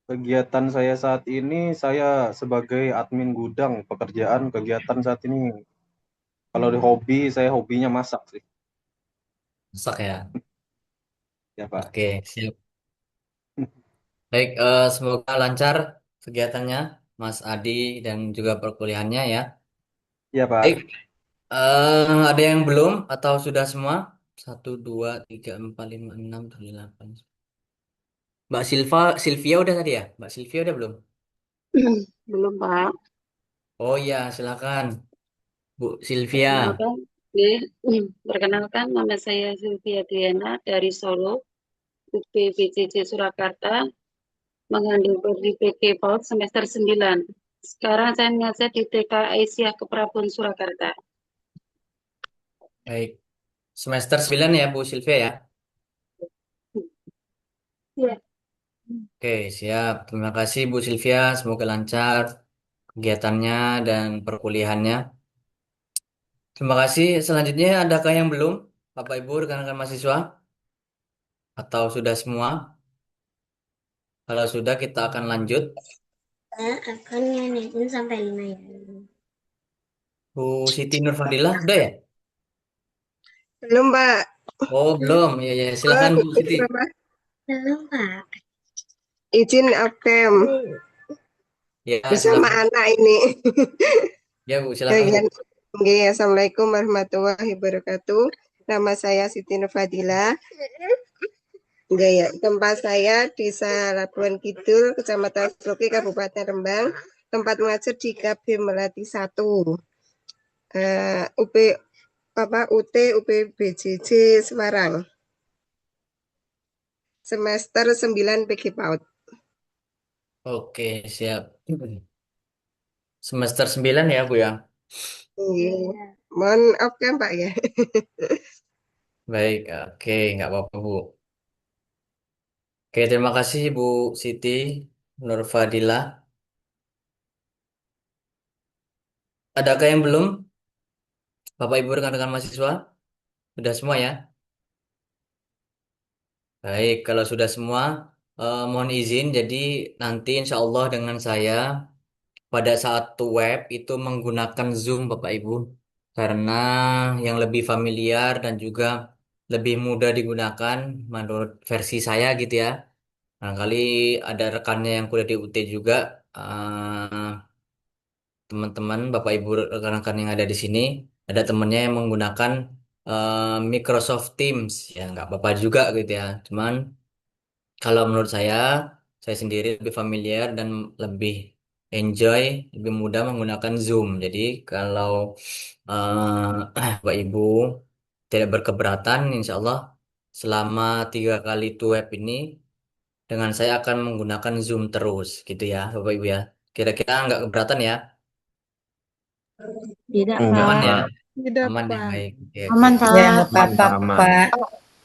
Kegiatan saya saat ini, saya sebagai admin gudang. Pekerjaan kegiatan saat ini, kalau di hobi, saya hobinya masak sih. Masak ya. Ya Pak. Oke, siap. Baik, semoga lancar kegiatannya, Mas Adi dan juga perkuliahannya ya. Ya Baik, Pak. ada yang belum atau sudah semua? Satu, dua, tiga, empat, lima, enam, tujuh, delapan. Sylvia udah tadi ya? Mbak Sylvia udah belum? Belum, Pak. Oh iya, silakan, Bu Sylvia. Perkenalkan, perkenalkan nama saya Sylvia Diana dari Solo, UPBJJ Surakarta, mengandung prodi PG PAUD semester 9. Sekarang saya mengajar di TK Aisyah Keprabun Surakarta. Baik, semester 9 ya Bu Sylvia ya? Ya. Oke, siap. Terima kasih Bu Sylvia. Semoga lancar kegiatannya dan perkuliahannya. Terima kasih. Selanjutnya, adakah yang belum? Bapak Ibu, rekan-rekan mahasiswa? Atau sudah semua? Kalau sudah, kita akan lanjut. Saya akan nyanyiin sampai 5 ya. Bu Siti Nurfadilah, udah ya? Belum, Pak. Oh, belum. Ya, ya. Silakan Bu Siti. Belum, Pak. Izin absen Ya, bersama silakan. anak ini. Ya, Bu, silakan Bu. Oke, Assalamualaikum warahmatullahi wabarakatuh. Nama saya Siti Nurfadilah. Ya, tempat saya Desa Labuan Kidul, Kecamatan Sloki, Kabupaten Rembang. Tempat mengajar di KB Melati 1. UT UPBJJ Semarang. semester 9 PG PAUD. Oke, siap. Semester 9 ya, Bu ya. Iya. Mohon oke Pak ya. Baik, oke, nggak apa-apa, Bu. Oke, terima kasih Bu Siti Nurfadila. Adakah yang belum? Bapak Ibu rekan-rekan mahasiswa? Sudah semua ya? Baik, kalau sudah semua, mohon izin. Jadi nanti insya Allah dengan saya pada saat web itu menggunakan Zoom Bapak Ibu. Karena yang lebih familiar dan juga lebih mudah digunakan menurut versi saya gitu ya. Barangkali ada rekannya yang kuliah di UT juga, teman-teman, Bapak Ibu, rekan-rekan yang ada di sini, ada temannya yang menggunakan Microsoft Teams, ya nggak apa-apa juga gitu ya. Cuman kalau menurut saya sendiri lebih familiar dan lebih enjoy, lebih mudah menggunakan Zoom. Jadi kalau Bapak Ibu tidak berkeberatan, insya Allah selama 3 kali itu web ini dengan saya akan menggunakan Zoom terus, gitu ya, Bapak Ibu ya. Kira-kira nggak keberatan ya? Tidak, Enggak, Aman Pak. ya? Pak. Tidak, Aman ya, Pak. baik. Oke, oke. Aman, Ya, Pak. nggak Aman, apa-apa, Pak, aman. Pak.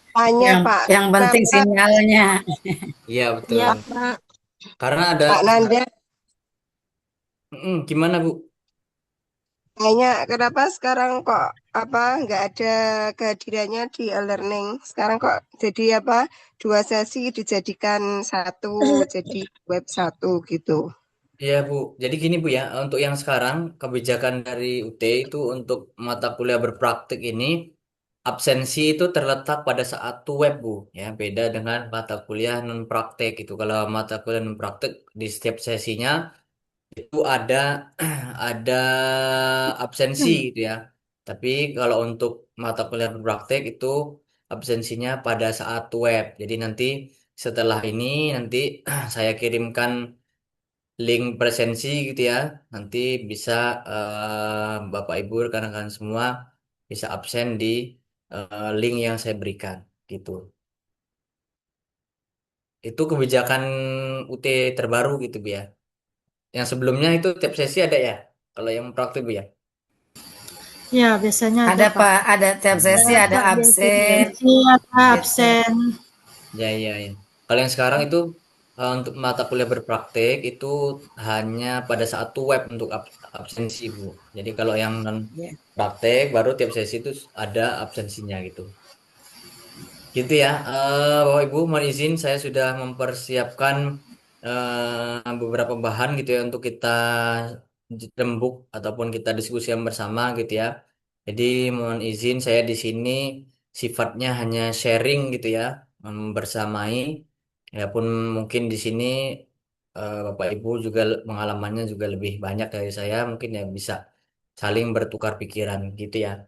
Tanya Pak, Yang penting kenapa sinyalnya. Iya, Iya, betul. Pak. Karena ada, Pak Nanda gimana Bu? tanya kenapa sekarang kok apa nggak ada kehadirannya di e-learning? Sekarang kok jadi apa 2 sesi dijadikan satu, jadi web satu gitu. Iya Bu, jadi gini Bu ya, untuk yang sekarang kebijakan dari UT itu untuk mata kuliah berpraktik ini absensi itu terletak pada saat web Bu, ya beda dengan mata kuliah non praktek itu. Kalau mata kuliah non praktek di setiap sesinya itu ada ada absensi gitu ya. Tapi kalau untuk mata kuliah berpraktek itu absensinya pada saat web. Jadi nanti setelah ini nanti saya kirimkan link presensi gitu ya. Nanti bisa Bapak Ibu rekan-rekan semua bisa absen di link yang saya berikan gitu. Itu kebijakan UT terbaru gitu Bu ya. Yang sebelumnya itu tiap sesi ada ya. Kalau yang praktik Bu ya. Ya, biasanya ada, Ada, Pak. Pak. Ada tiap sesi, Ada, ada Pak. absen. Biasanya ada Gitu. absen. Ya, ya, ya. Kalau yang sekarang itu untuk mata kuliah berpraktik itu hanya pada saat web untuk absensi, Bu. Jadi kalau yang non Ya. praktek baru tiap sesi itu ada absensinya gitu. Gitu ya. Bapak Ibu, mohon izin saya sudah mempersiapkan beberapa bahan gitu ya untuk kita rembuk ataupun kita diskusikan bersama gitu ya. Jadi mohon izin saya di sini sifatnya hanya sharing gitu ya, bersamai. Ya pun mungkin di sini Bapak Ibu juga pengalamannya juga lebih banyak dari saya, mungkin ya bisa saling bertukar pikiran gitu ya.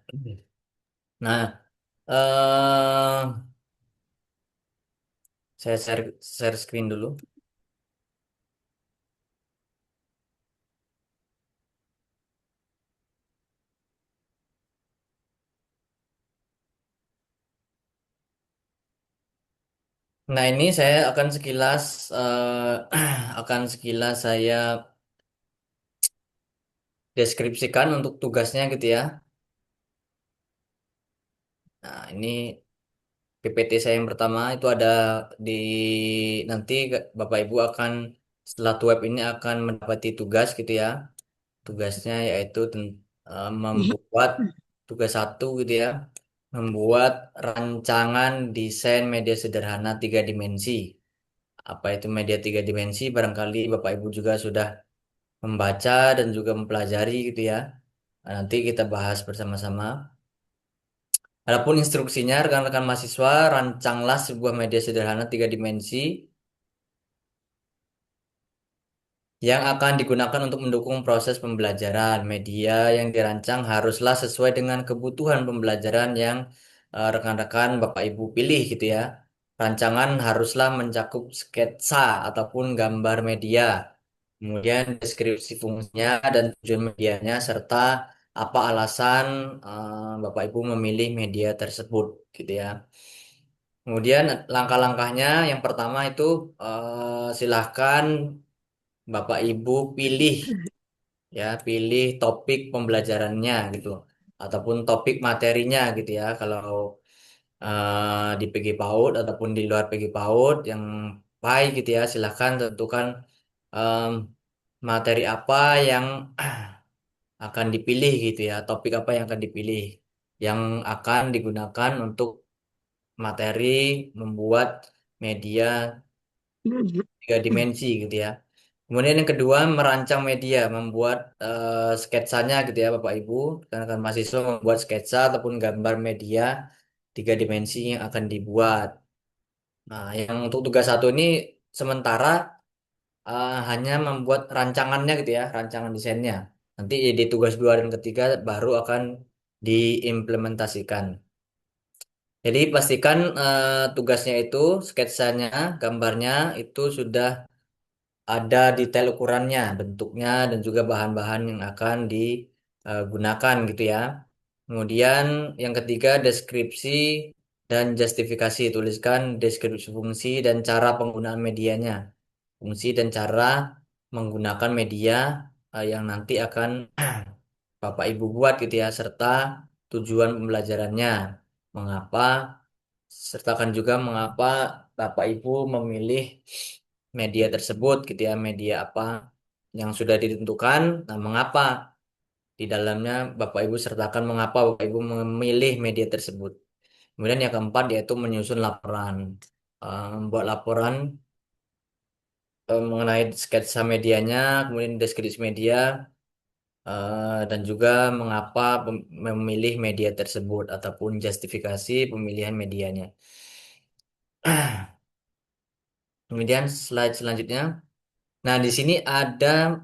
Nah, eh saya share screen dulu. Nah, ini saya akan sekilas akan sekilas saya deskripsikan untuk tugasnya gitu ya. Nah, ini PPT saya yang pertama itu ada di nanti Bapak Ibu akan setelah web ini akan mendapati tugas gitu ya. Tugasnya yaitu membuat tugas satu gitu ya. Membuat rancangan desain media sederhana 3 dimensi. Apa itu media 3 dimensi? Barangkali Bapak Ibu juga sudah membaca dan juga mempelajari gitu ya. Nah, nanti kita bahas bersama-sama. Adapun instruksinya, rekan-rekan mahasiswa, rancanglah sebuah media sederhana 3 dimensi yang akan digunakan untuk mendukung proses pembelajaran. Media yang dirancang haruslah sesuai dengan kebutuhan pembelajaran yang rekan-rekan Bapak Ibu pilih gitu ya. Rancangan haruslah mencakup sketsa ataupun gambar media, kemudian deskripsi fungsinya dan tujuan medianya, serta apa alasan Bapak Ibu memilih media tersebut gitu ya. Kemudian langkah-langkahnya yang pertama itu silahkan Bapak Ibu pilih ya, pilih topik pembelajarannya gitu ataupun topik materinya gitu ya. Kalau di PG PAUD ataupun di luar PG PAUD yang baik gitu ya, silahkan tentukan em, materi apa yang akan dipilih gitu ya, topik apa yang akan dipilih yang akan digunakan untuk materi membuat media tiga dimensi gitu ya. Kemudian yang kedua merancang media, membuat sketsanya gitu ya Bapak Ibu. Karena kan mahasiswa membuat sketsa ataupun gambar media tiga dimensi yang akan dibuat. Nah, yang untuk tugas satu ini sementara hanya membuat rancangannya gitu ya, rancangan desainnya. Nanti di tugas dua dan ketiga baru akan diimplementasikan. Jadi pastikan tugasnya itu sketsanya, gambarnya itu sudah ada detail ukurannya, bentuknya dan juga bahan-bahan yang akan digunakan gitu ya. Kemudian yang ketiga deskripsi dan justifikasi. Tuliskan deskripsi fungsi dan cara penggunaan medianya. Fungsi dan cara menggunakan media yang nanti akan Bapak Ibu buat gitu ya, serta tujuan pembelajarannya. Mengapa, sertakan juga mengapa Bapak Ibu memilih media tersebut gitu ya, media apa yang sudah ditentukan. Nah, mengapa di dalamnya Bapak Ibu sertakan mengapa Bapak Ibu memilih media tersebut. Kemudian yang keempat yaitu menyusun laporan. Membuat laporan mengenai sketsa medianya, kemudian deskripsi media, dan juga mengapa memilih media tersebut ataupun justifikasi pemilihan medianya. Kemudian slide selanjutnya. Nah, di sini ada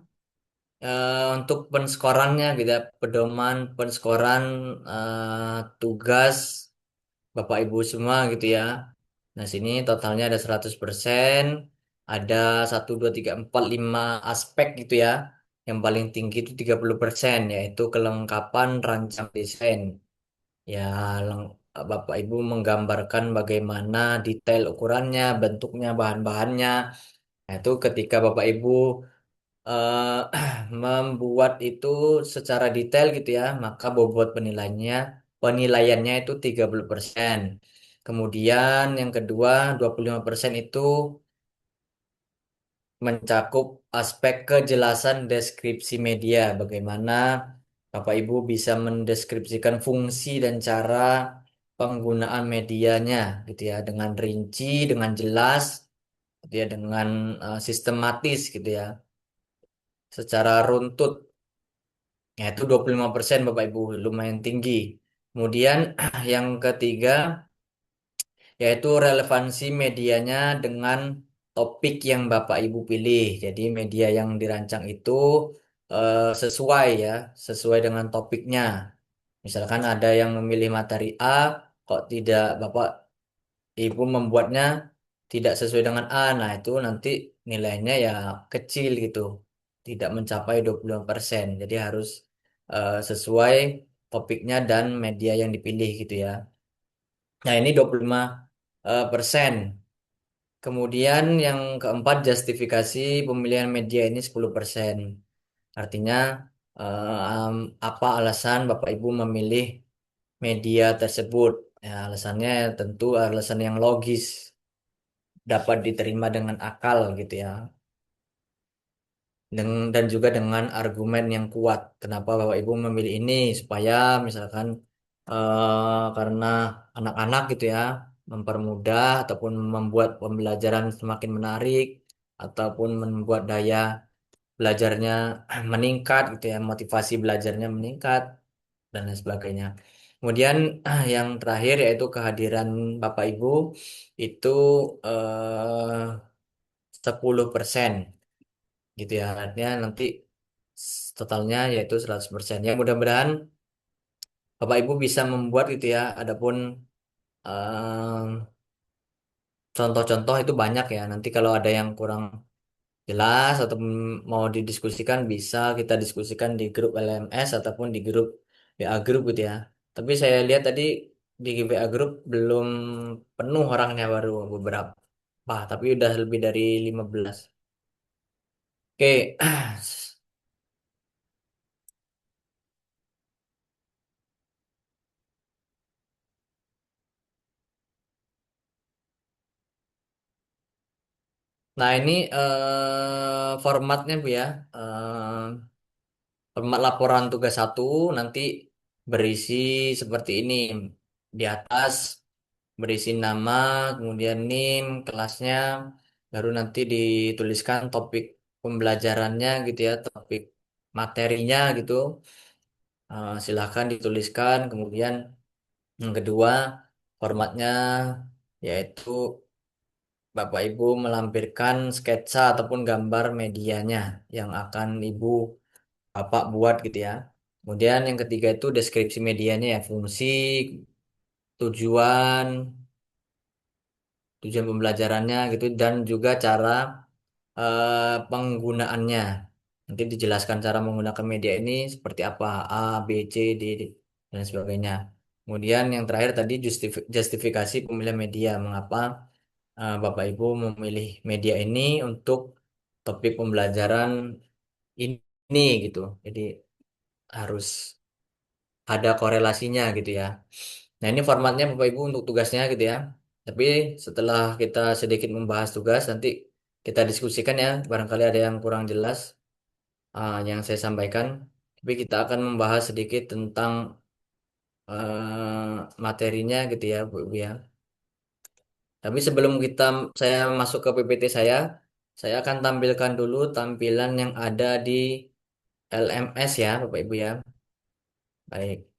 untuk penskorannya gitu ya, pedoman penskoran tugas Bapak Ibu semua gitu ya. Nah, sini totalnya ada 100%, ada 1, 2, 3, 4, 5 aspek gitu ya. Yang paling tinggi itu 30%, yaitu kelengkapan rancang desain. Ya, Bapak Ibu menggambarkan bagaimana detail ukurannya, bentuknya, bahan-bahannya. Nah, itu ketika Bapak Ibu eh, membuat itu secara detail gitu ya, maka bobot penilaiannya itu 30%. Kemudian yang kedua 25% itu mencakup aspek kejelasan deskripsi media, bagaimana Bapak Ibu bisa mendeskripsikan fungsi dan cara penggunaan medianya gitu ya dengan rinci, dengan jelas gitu ya, dengan sistematis gitu ya, secara runtut. Ya, itu 25% Bapak Ibu, lumayan tinggi. Kemudian yang ketiga yaitu relevansi medianya dengan topik yang Bapak Ibu pilih. Jadi media yang dirancang itu sesuai ya, sesuai dengan topiknya. Misalkan ada yang memilih materi A, kok tidak Bapak Ibu membuatnya tidak sesuai dengan A. Nah, itu nanti nilainya ya kecil gitu. Tidak mencapai 25%. Jadi harus sesuai topiknya dan media yang dipilih gitu ya. Nah, ini 25%. Kemudian yang keempat justifikasi pemilihan media ini 10%. Artinya apa alasan Bapak Ibu memilih media tersebut? Ya, alasannya tentu alasan yang logis, dapat diterima dengan akal gitu ya. Dan juga dengan argumen yang kuat. Kenapa Bapak Ibu memilih ini? Supaya misalkan karena anak-anak gitu ya, mempermudah ataupun membuat pembelajaran semakin menarik, ataupun membuat daya belajarnya meningkat gitu ya, motivasi belajarnya meningkat, dan lain sebagainya. Kemudian yang terakhir yaitu kehadiran Bapak Ibu itu 10% gitu ya. Artinya nanti totalnya yaitu 100%. Ya mudah-mudahan Bapak Ibu bisa membuat gitu ya. Adapun contoh-contoh itu banyak ya. Nanti kalau ada yang kurang jelas atau mau didiskusikan bisa kita diskusikan di grup LMS ataupun di grup WA grup gitu ya. Tapi saya lihat tadi di GBA Group belum penuh orangnya, baru beberapa, tapi udah lebih dari 15. Oke. Nah, ini formatnya Bu ya. Format laporan tugas satu nanti berisi seperti ini. Di atas berisi nama, kemudian NIM, kelasnya, baru nanti dituliskan topik pembelajarannya gitu ya, topik materinya gitu. Silahkan dituliskan. Kemudian yang kedua, formatnya yaitu Bapak Ibu melampirkan sketsa ataupun gambar medianya yang akan Ibu Bapak buat gitu ya. Kemudian yang ketiga itu deskripsi medianya ya, fungsi, tujuan, tujuan pembelajarannya gitu, dan juga cara penggunaannya. Nanti dijelaskan cara menggunakan media ini seperti apa, A, B, C, D, dan sebagainya. Kemudian yang terakhir tadi justifikasi pemilihan media, mengapa Bapak Ibu memilih media ini untuk topik pembelajaran ini gitu. Jadi harus ada korelasinya gitu ya. Nah, ini formatnya Bapak Ibu untuk tugasnya gitu ya. Tapi setelah kita sedikit membahas tugas, nanti kita diskusikan ya. Barangkali ada yang kurang jelas yang saya sampaikan. Tapi kita akan membahas sedikit tentang materinya gitu ya, Bu Ibu ya. Tapi sebelum saya masuk ke PPT saya akan tampilkan dulu tampilan yang ada di LMS ya, Bapak Ibu ya. Baik.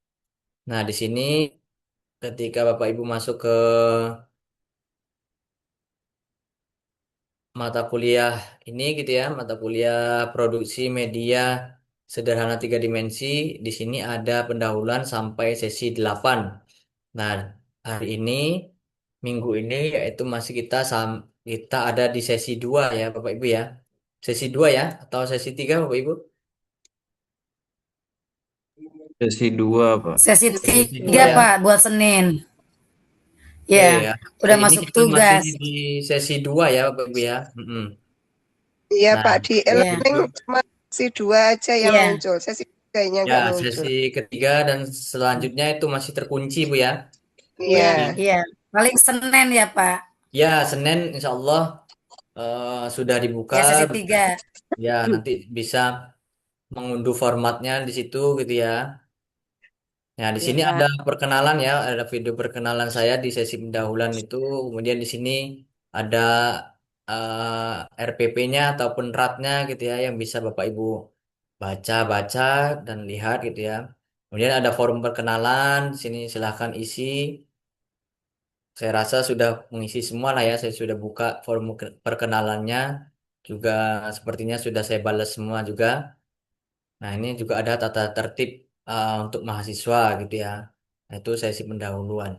Nah, di sini ketika Bapak Ibu masuk ke mata kuliah ini gitu ya, mata kuliah produksi media sederhana tiga dimensi, di sini ada pendahuluan sampai sesi 8. Nah, hari ini, minggu ini yaitu masih kita ada di sesi 2 ya, Bapak Ibu ya. Sesi 2 ya, atau sesi 3 Bapak Ibu? Sesi 2, Pak. Sesi Sesi 2 tiga ya. Pak, buat Senin. Oke Ya, ya. Hari udah ini masuk kita masih tugas. di sesi 2 ya, Bapak Ibu ya. Mm-mm. Iya Nah, Pak, di Ya, elemen cuma sesi 2 aja yang ya, muncul. Sesi 3-nya ya, nggak muncul. sesi ketiga dan selanjutnya itu masih terkunci, Bu ya. ya, Jadi, Iya. ya. Paling Senin ya Pak. ya, Senin insya Allah sudah dibuka. Ya, sesi 3. Ya, nanti bisa mengunduh formatnya di situ gitu ya. Nah, di Ya sini ada Pak. perkenalan ya, ada video perkenalan saya di sesi pendahuluan itu. Kemudian di sini ada RPP-nya ataupun RAT-nya gitu ya, yang bisa Bapak Ibu baca-baca dan lihat gitu ya. Kemudian ada forum perkenalan, di sini silahkan isi. Saya rasa sudah mengisi semua lah ya, saya sudah buka forum perkenalannya. Juga sepertinya sudah saya balas semua juga. Nah, ini juga ada tata tertib untuk mahasiswa gitu ya. Nah, itu sesi pendahuluan.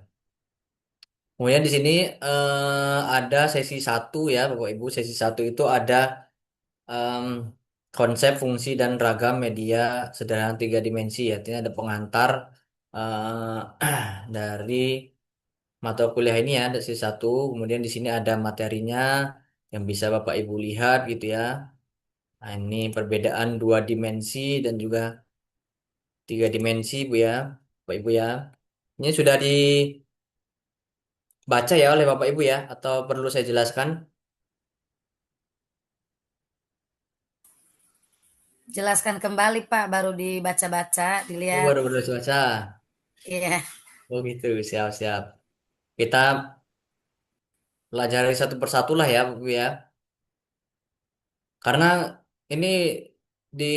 Kemudian di sini ada sesi satu ya, Bapak Ibu. Sesi satu itu ada em, konsep, fungsi, dan ragam media sederhana tiga dimensi. Artinya ada pengantar dari mata kuliah ini ya, ada sesi satu. Kemudian di sini ada materinya yang bisa Bapak Ibu lihat gitu ya. Nah, ini perbedaan dua dimensi dan juga tiga dimensi Bu ya, Bapak Ibu ya. Ini sudah dibaca ya oleh Bapak Ibu ya, atau perlu saya jelaskan? Jelaskan kembali Pak, baru dibaca-baca, Oh, dilihat. baru-baru baca. Iya, Oh gitu, siap-siap. Kita pelajari satu persatu lah ya, Bu ya. Karena ini di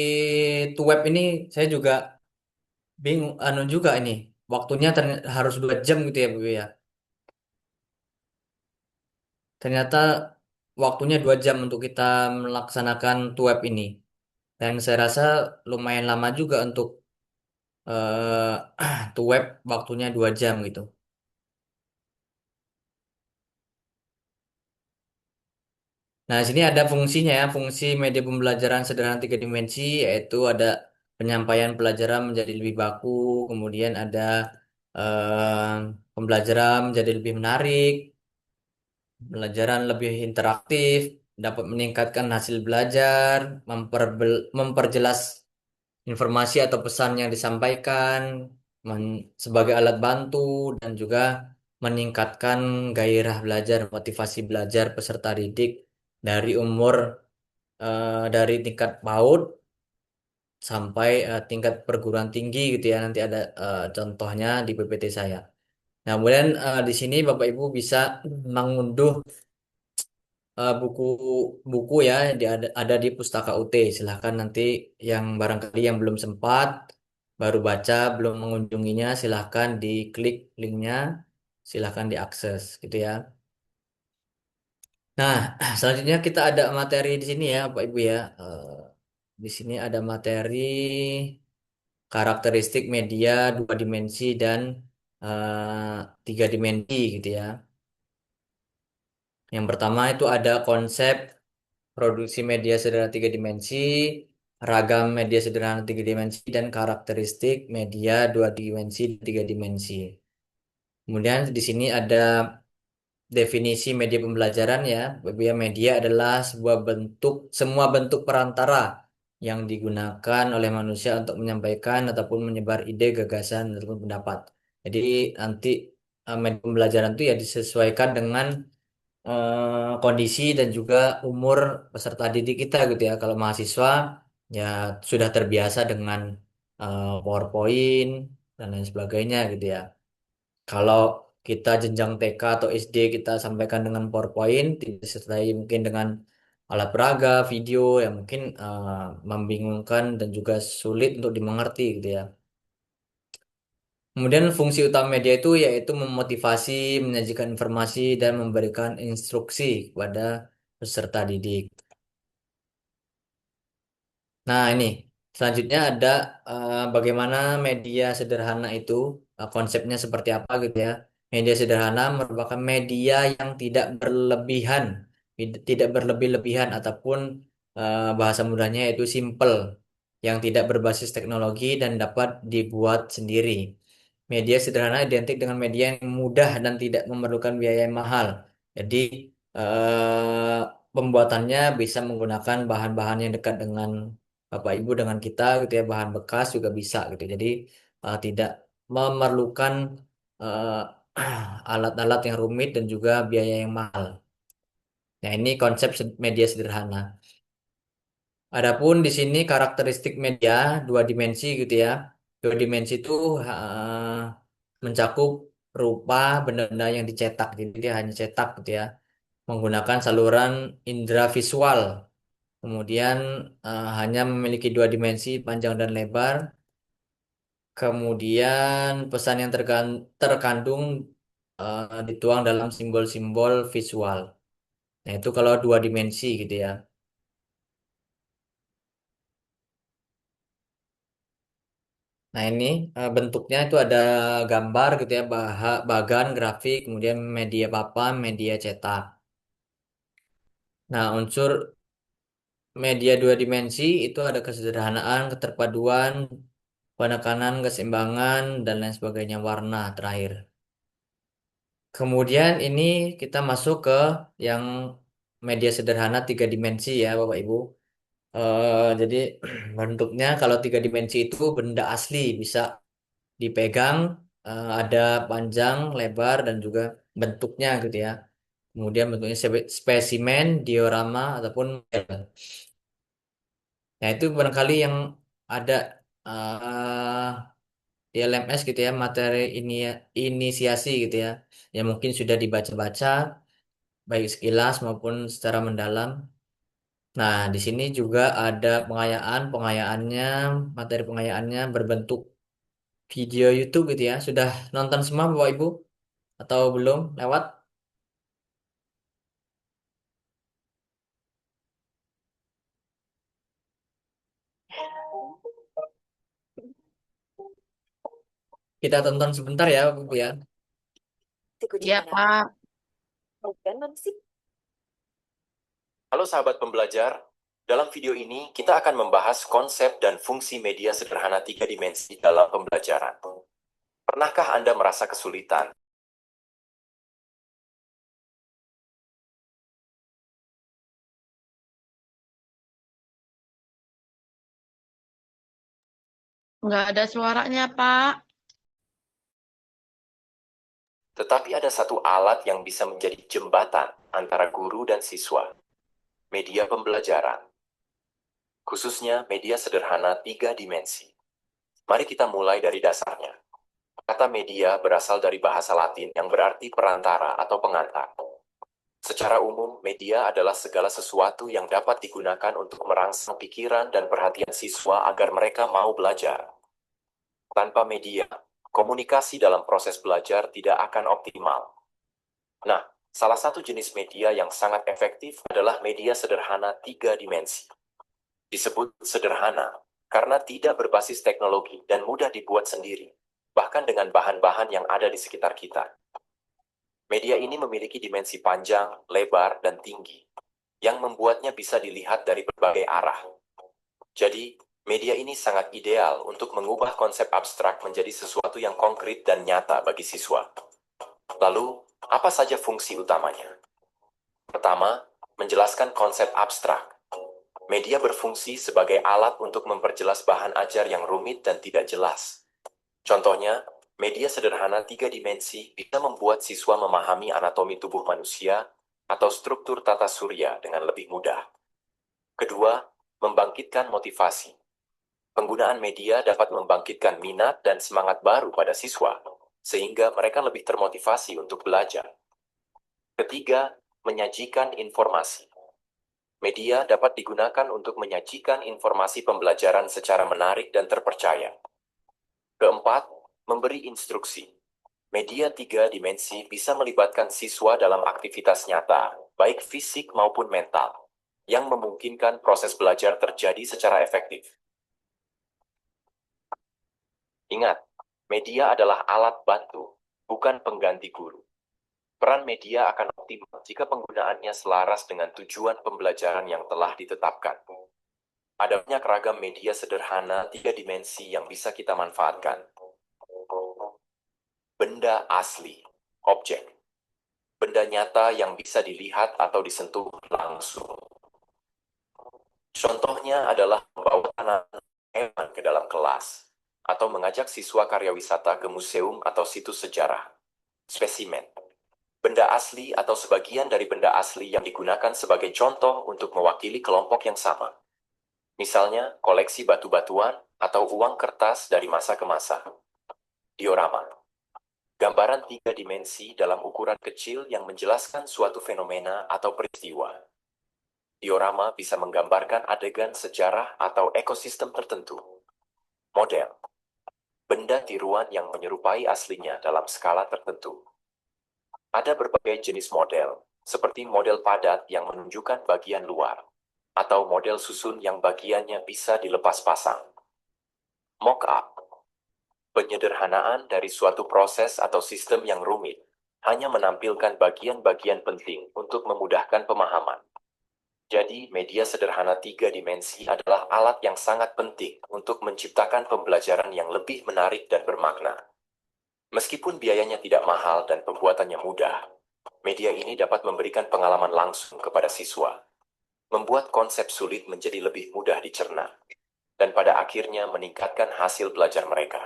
web ini saya juga bingung, anu juga ini. Waktunya harus 2 jam gitu ya, Bu ya. Ternyata waktunya 2 jam untuk kita melaksanakan web ini. Dan saya rasa lumayan lama juga untuk web waktunya 2 jam gitu. Nah, di sini ada fungsinya ya, fungsi media pembelajaran sederhana tiga dimensi, yaitu ada penyampaian pelajaran menjadi lebih baku, kemudian ada eh, pembelajaran menjadi lebih menarik, pembelajaran lebih interaktif, dapat meningkatkan hasil belajar, memperjelas informasi atau pesan yang disampaikan sebagai alat bantu dan juga meningkatkan gairah belajar, motivasi belajar peserta didik dari umur dari tingkat PAUD sampai tingkat perguruan tinggi gitu ya. Nanti ada contohnya di PPT saya. Nah, kemudian di sini Bapak Ibu bisa mengunduh buku-buku ya ada di Pustaka UT. Silahkan nanti yang barangkali yang belum sempat baru baca belum mengunjunginya silahkan diklik linknya, silahkan diakses gitu ya. Nah, selanjutnya kita ada materi di sini ya Bapak Ibu ya. Di sini ada materi karakteristik media dua dimensi dan tiga dimensi gitu ya. Yang pertama itu ada konsep produksi media sederhana tiga dimensi, ragam media sederhana tiga dimensi, dan karakteristik media dua dimensi dan tiga dimensi. Kemudian di sini ada definisi media pembelajaran ya. Media adalah semua bentuk perantara yang digunakan oleh manusia untuk menyampaikan ataupun menyebar ide, gagasan, ataupun pendapat. Jadi nanti media pembelajaran itu ya disesuaikan dengan kondisi dan juga umur peserta didik kita gitu ya. Kalau mahasiswa ya sudah terbiasa dengan PowerPoint dan lain sebagainya gitu ya. Kalau kita jenjang TK atau SD kita sampaikan dengan PowerPoint, tidak disertai mungkin dengan alat peraga, video yang mungkin membingungkan dan juga sulit untuk dimengerti gitu ya. Kemudian fungsi utama media itu yaitu memotivasi, menyajikan informasi, dan memberikan instruksi kepada peserta didik. Nah, ini selanjutnya ada bagaimana media sederhana itu, konsepnya seperti apa gitu ya. Media sederhana merupakan media yang tidak berlebihan, tidak berlebih-lebihan ataupun bahasa mudahnya yaitu simple, yang tidak berbasis teknologi dan dapat dibuat sendiri. Media sederhana identik dengan media yang mudah dan tidak memerlukan biaya yang mahal. Jadi pembuatannya bisa menggunakan bahan-bahan yang dekat dengan Bapak Ibu dengan kita gitu ya, bahan bekas juga bisa gitu. Jadi tidak memerlukan eh, alat-alat yang rumit dan juga biaya yang mahal. Nah, ini konsep media sederhana. Adapun di sini karakteristik media dua dimensi gitu ya. Dua dimensi itu mencakup rupa benda-benda yang dicetak. Jadi dia hanya cetak gitu ya. Menggunakan saluran indera visual. Kemudian hanya memiliki dua dimensi panjang dan lebar. Kemudian pesan yang terkandung dituang dalam simbol-simbol visual. Nah, itu kalau dua dimensi gitu ya. Nah, ini bentuknya itu ada gambar gitu ya, bagan, grafik, kemudian media papan, media cetak. Nah, unsur media dua dimensi itu ada kesederhanaan, keterpaduan, penekanan, keseimbangan, dan lain sebagainya, warna terakhir. Kemudian ini kita masuk ke yang media sederhana tiga dimensi ya Bapak Ibu. Jadi bentuknya kalau tiga dimensi itu benda asli bisa dipegang, ada panjang, lebar, dan juga bentuknya gitu ya. Kemudian bentuknya spesimen, diorama, ataupun model. Nah itu barangkali yang ada di LMS gitu ya, materi ini inisiasi gitu ya, yang mungkin sudah dibaca-baca baik sekilas maupun secara mendalam. Nah, di sini juga ada pengayaannya, materi pengayaannya berbentuk video YouTube gitu ya. Sudah nonton semua Bapak Ibu atau belum lewat? Kita tonton sebentar ya Bapak Ibu ya. Ya, Pak. Halo sahabat pembelajar, dalam video ini kita akan membahas konsep dan fungsi media sederhana tiga dimensi dalam pembelajaran. Pernahkah Anda merasa kesulitan? Nggak ada suaranya, Pak. Tetapi ada satu alat yang bisa menjadi jembatan antara guru dan siswa. Media pembelajaran. Khususnya media sederhana 3 dimensi. Mari kita mulai dari dasarnya. Kata media berasal dari bahasa Latin yang berarti perantara atau pengantar. Secara umum, media adalah segala sesuatu yang dapat digunakan untuk merangsang pikiran dan perhatian siswa agar mereka mau belajar. Tanpa media, komunikasi dalam proses belajar tidak akan optimal. Nah, salah satu jenis media yang sangat efektif adalah media sederhana 3 dimensi. Disebut sederhana karena tidak berbasis teknologi dan mudah dibuat sendiri, bahkan dengan bahan-bahan yang ada di sekitar kita. Media ini memiliki dimensi panjang, lebar, dan tinggi, yang membuatnya bisa dilihat dari berbagai arah. Jadi, media ini sangat ideal untuk mengubah konsep abstrak menjadi sesuatu yang konkret dan nyata bagi siswa. Lalu, apa saja fungsi utamanya? Pertama, menjelaskan konsep abstrak. Media berfungsi sebagai alat untuk memperjelas bahan ajar yang rumit dan tidak jelas. Contohnya, media sederhana 3 dimensi bisa membuat siswa memahami anatomi tubuh manusia atau struktur tata surya dengan lebih mudah. Kedua, membangkitkan motivasi. Penggunaan media dapat membangkitkan minat dan semangat baru pada siswa, sehingga mereka lebih termotivasi untuk belajar. Ketiga, menyajikan informasi. Media dapat digunakan untuk menyajikan informasi pembelajaran secara menarik dan terpercaya. Keempat, memberi instruksi. Media 3 dimensi bisa melibatkan siswa dalam aktivitas nyata, baik fisik maupun mental, yang memungkinkan proses belajar terjadi secara efektif. Ingat, media adalah alat bantu, bukan pengganti guru. Peran media akan optimal jika penggunaannya selaras dengan tujuan pembelajaran yang telah ditetapkan. Ada banyak ragam media sederhana 3 dimensi yang bisa kita manfaatkan. Benda asli, objek. Benda nyata yang bisa dilihat atau disentuh langsung. Contohnya adalah membawa tanaman hewan ke dalam kelas, atau mengajak siswa karya wisata ke museum atau situs sejarah. Spesimen. Benda asli atau sebagian dari benda asli yang digunakan sebagai contoh untuk mewakili kelompok yang sama. Misalnya, koleksi batu-batuan atau uang kertas dari masa ke masa. Diorama. Gambaran 3 dimensi dalam ukuran kecil yang menjelaskan suatu fenomena atau peristiwa. Diorama bisa menggambarkan adegan sejarah atau ekosistem tertentu. Model. Benda tiruan yang menyerupai aslinya dalam skala tertentu. Ada berbagai jenis model, seperti model padat yang menunjukkan bagian luar, atau model susun yang bagiannya bisa dilepas pasang. Mock-up. Penyederhanaan dari suatu proses atau sistem yang rumit, hanya menampilkan bagian-bagian penting untuk memudahkan pemahaman. Jadi, media sederhana 3 dimensi adalah alat yang sangat penting untuk menciptakan pembelajaran yang lebih menarik dan bermakna. Meskipun biayanya tidak mahal dan pembuatannya mudah, media ini dapat memberikan pengalaman langsung kepada siswa, membuat konsep sulit menjadi lebih mudah dicerna, dan pada akhirnya meningkatkan hasil belajar mereka.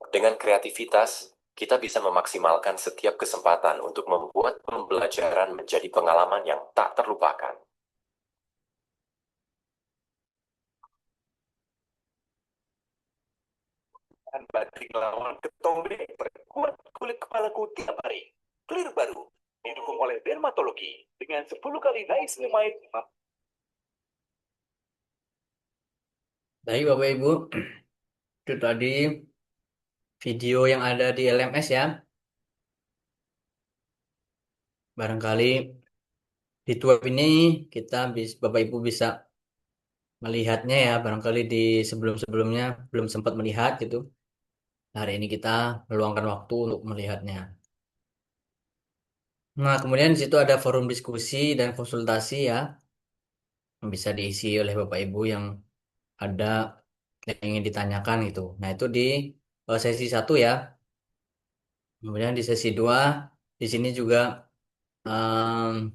Dengan kreativitas, kita bisa memaksimalkan setiap kesempatan untuk membuat pembelajaran menjadi pengalaman yang tak terlupakan. Dan baterai lawan ketombe perkuat kulit kepalaku tiap hari. Clear baru, didukung oleh dermatologi dengan 10 kali niacinamide. Baik Bapak Ibu, itu tadi video yang ada di LMS ya. Barangkali di web ini Bapak Ibu bisa melihatnya ya. Barangkali di sebelum-sebelumnya belum sempat melihat gitu. Hari ini kita meluangkan waktu untuk melihatnya. Nah, kemudian di situ ada forum diskusi dan konsultasi ya, yang bisa diisi oleh Bapak Ibu yang ada yang ingin ditanyakan gitu. Nah, itu di sesi 1 ya. Kemudian di sesi 2 di sini juga em,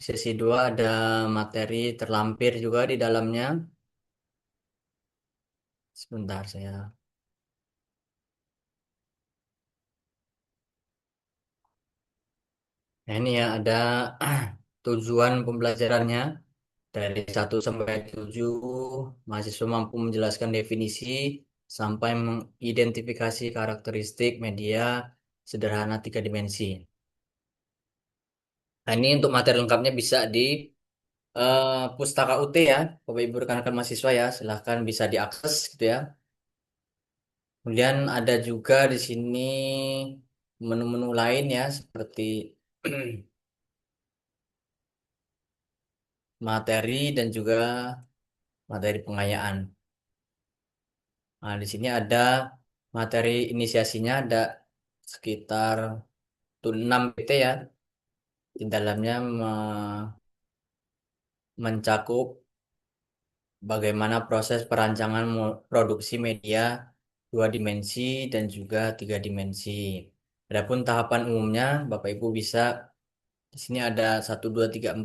sesi 2 ada materi terlampir juga di dalamnya. Sebentar saya. Nah, ini ya ada tujuan pembelajarannya dari 1 sampai 7. Mahasiswa mampu menjelaskan definisi sampai mengidentifikasi karakteristik media sederhana 3 dimensi. Nah, ini untuk materi lengkapnya bisa di Pustaka UT ya, Bapak Ibu rekan-rekan mahasiswa ya, silahkan bisa diakses gitu ya. Kemudian ada juga di sini menu-menu lain ya, seperti materi dan juga materi pengayaan. Nah, di sini ada materi inisiasinya ada sekitar 6 PT ya. Di dalamnya mencakup bagaimana proses perancangan produksi media 2 dimensi dan juga 3 dimensi. Adapun tahapan umumnya, Bapak Ibu bisa di sini ada 1, 2, 3,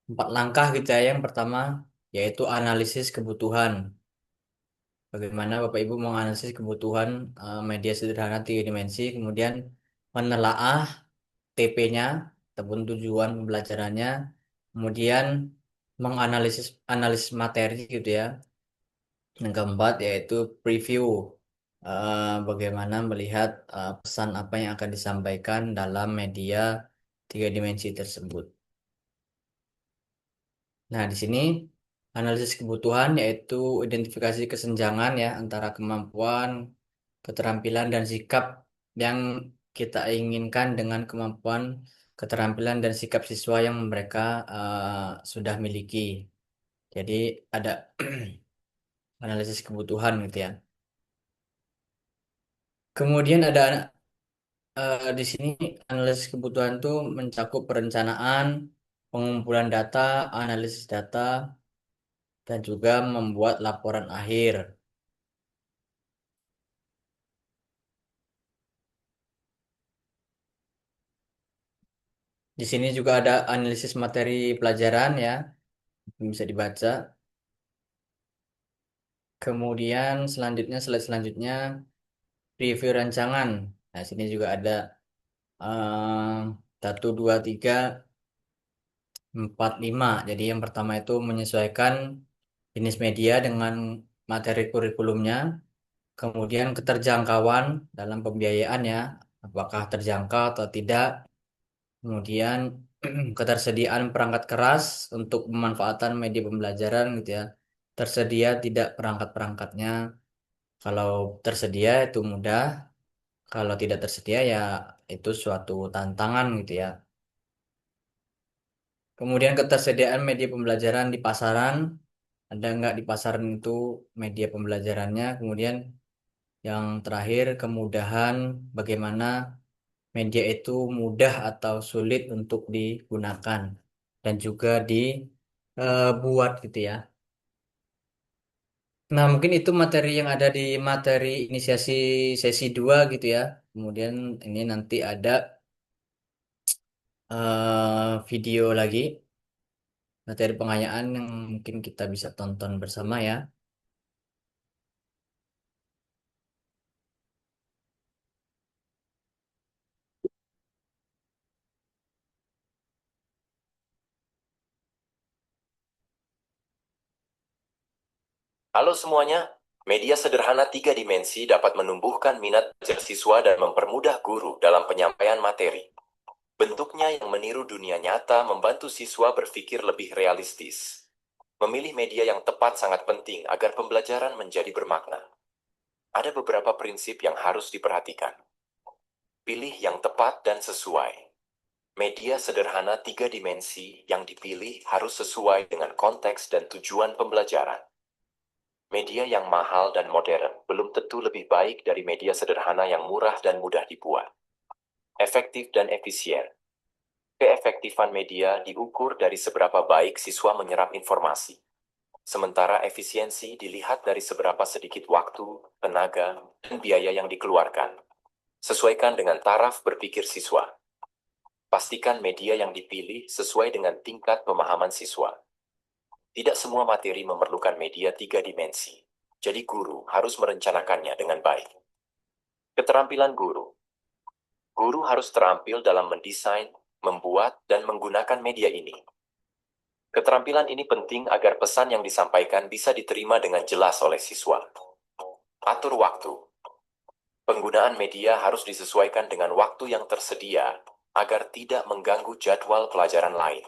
4 langkah gitu ya. Yang pertama yaitu analisis kebutuhan. Bagaimana Bapak Ibu menganalisis kebutuhan media sederhana 3 dimensi, kemudian menelaah TP-nya ataupun tujuan pembelajarannya, kemudian analisis materi gitu ya. Yang keempat yaitu preview, bagaimana melihat pesan apa yang akan disampaikan dalam media 3 dimensi tersebut. Nah, di sini analisis kebutuhan yaitu identifikasi kesenjangan ya antara kemampuan, keterampilan, dan sikap yang kita inginkan dengan kemampuan, keterampilan, dan sikap siswa yang mereka sudah miliki. Jadi ada analisis kebutuhan gitu ya. Kemudian ada di sini analisis kebutuhan itu mencakup perencanaan, pengumpulan data, analisis data, dan juga membuat laporan akhir. Di sini juga ada analisis materi pelajaran ya, bisa dibaca. Kemudian slide selanjutnya review rancangan. Nah, sini juga ada 1, 2, 3, 4, 5. Jadi yang pertama itu menyesuaikan jenis media dengan materi kurikulumnya. Kemudian keterjangkauan dalam pembiayaan ya, apakah terjangkau atau tidak. Kemudian ketersediaan perangkat keras untuk pemanfaatan media pembelajaran gitu ya. Tersedia tidak perangkat-perangkatnya. Kalau tersedia itu mudah, kalau tidak tersedia ya itu suatu tantangan gitu ya. Kemudian ketersediaan media pembelajaran di pasaran, ada nggak di pasaran itu media pembelajarannya. Kemudian yang terakhir kemudahan, bagaimana media itu mudah atau sulit untuk digunakan dan juga dibuat gitu ya. Nah, mungkin itu materi yang ada di materi inisiasi sesi 2 gitu ya. Kemudian ini nanti ada video lagi materi pengayaan yang mungkin kita bisa tonton bersama ya. Halo semuanya, media sederhana 3 dimensi dapat menumbuhkan minat belajar siswa dan mempermudah guru dalam penyampaian materi. Bentuknya yang meniru dunia nyata membantu siswa berpikir lebih realistis. Memilih media yang tepat sangat penting agar pembelajaran menjadi bermakna. Ada beberapa prinsip yang harus diperhatikan. Pilih yang tepat dan sesuai. Media sederhana 3 dimensi yang dipilih harus sesuai dengan konteks dan tujuan pembelajaran. Media yang mahal dan modern belum tentu lebih baik dari media sederhana yang murah dan mudah dibuat. Efektif dan efisien. Keefektifan media diukur dari seberapa baik siswa menyerap informasi. sementara efisiensi dilihat dari seberapa sedikit waktu, tenaga, dan biaya yang dikeluarkan. Sesuaikan dengan taraf berpikir siswa. Pastikan media yang dipilih sesuai dengan tingkat pemahaman siswa. Tidak semua materi memerlukan media 3 dimensi, jadi guru harus merencanakannya dengan baik. Keterampilan guru. Guru harus terampil dalam mendesain, membuat, dan menggunakan media ini. Keterampilan ini penting agar pesan yang disampaikan bisa diterima dengan jelas oleh siswa. Atur waktu. Penggunaan media harus disesuaikan dengan waktu yang tersedia agar tidak mengganggu jadwal pelajaran lain.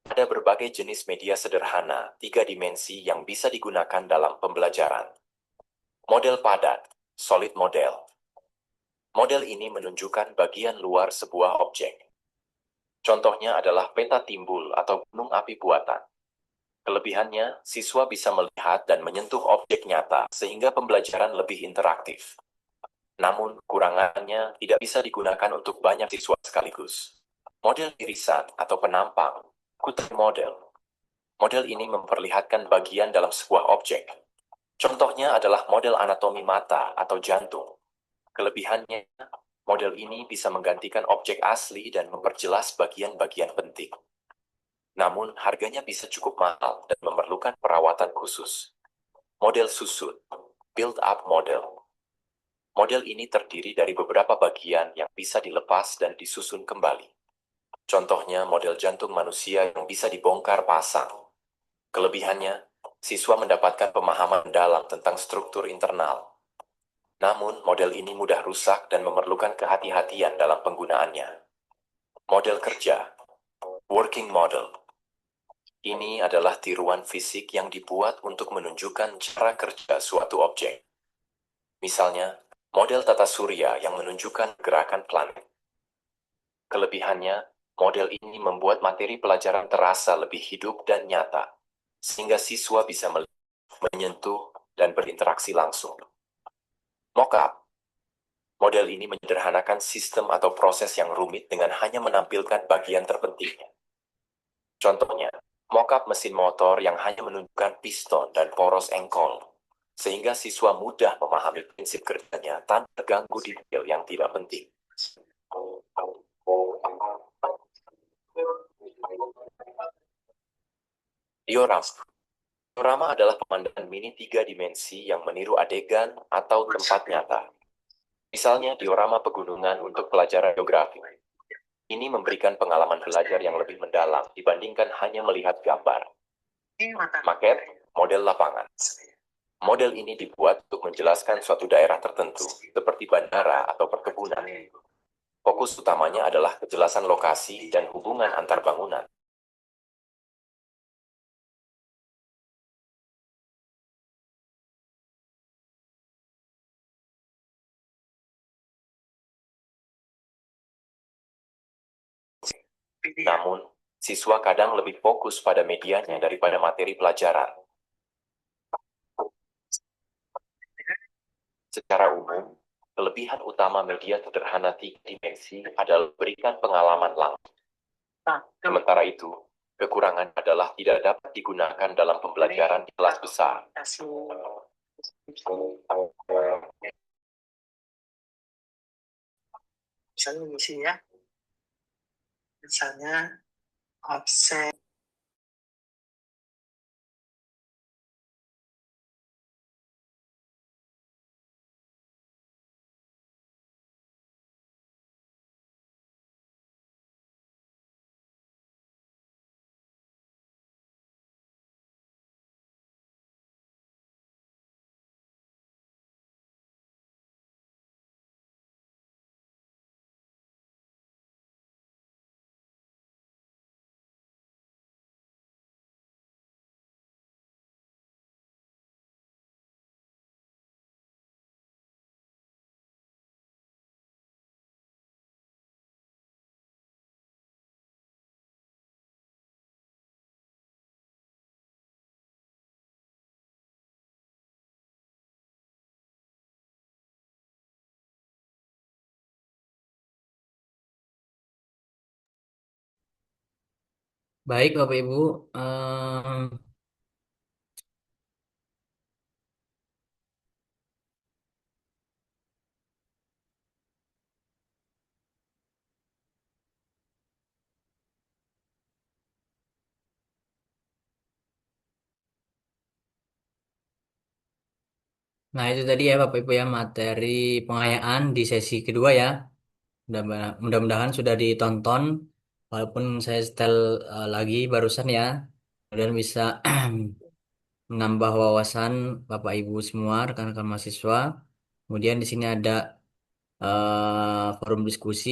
Ada berbagai jenis media sederhana 3 dimensi yang bisa digunakan dalam pembelajaran. Model padat, solid model. Model ini menunjukkan bagian luar sebuah objek. Contohnya adalah peta timbul atau gunung api buatan. Kelebihannya, siswa bisa melihat dan menyentuh objek nyata sehingga pembelajaran lebih interaktif. Namun, kurangannya tidak bisa digunakan untuk banyak siswa sekaligus. Model irisan atau penampang, kuter model. Model ini memperlihatkan bagian dalam sebuah objek. Contohnya adalah model anatomi mata atau jantung. Kelebihannya, model ini bisa menggantikan objek asli dan memperjelas bagian-bagian penting. Namun, harganya bisa cukup mahal dan memerlukan perawatan khusus. Model susun, build-up model. Model ini terdiri dari beberapa bagian yang bisa dilepas dan disusun kembali. Contohnya model jantung manusia yang bisa dibongkar pasang. Kelebihannya, siswa mendapatkan pemahaman dalam tentang struktur internal. Namun, model ini mudah rusak dan memerlukan kehati-hatian dalam penggunaannya. Model kerja, working model. Ini adalah tiruan fisik yang dibuat untuk menunjukkan cara kerja suatu objek. Misalnya, model tata surya yang menunjukkan gerakan planet. Kelebihannya, model ini membuat materi pelajaran terasa lebih hidup dan nyata, sehingga siswa bisa menyentuh dan berinteraksi langsung. Mockup. Model ini menyederhanakan sistem atau proses yang rumit dengan hanya menampilkan bagian terpentingnya. Contohnya, mockup mesin motor yang hanya menunjukkan piston dan poros engkol, sehingga siswa mudah memahami prinsip kerjanya tanpa terganggu detail yang tidak penting. Diorama. Diorama adalah pemandangan mini 3 dimensi yang meniru adegan atau tempat nyata. Misalnya diorama pegunungan untuk pelajaran geografi. Ini memberikan pengalaman belajar yang lebih mendalam dibandingkan hanya melihat gambar. Maket, model lapangan. Model ini dibuat untuk menjelaskan suatu daerah tertentu, seperti bandara atau perkebunan. Fokus utamanya adalah kejelasan lokasi dan hubungan antar bangunan. Namun, siswa kadang lebih fokus pada medianya daripada materi pelajaran. Secara umum, kelebihan utama media sederhana 3 dimensi adalah berikan pengalaman langsung. Sementara itu, kekurangan adalah tidak dapat digunakan dalam pembelajaran di kelas besar. Misalnya misi ya, misalnya absen Baik, Bapak Ibu. Ehm, nah, itu tadi ya Bapak Ibu ya materi pengayaan di sesi kedua ya. Mudah-mudahan sudah ditonton, walaupun saya setel lagi barusan ya. Kemudian bisa menambah wawasan Bapak Ibu semua, rekan-rekan mahasiswa. Kemudian di sini ada forum diskusi,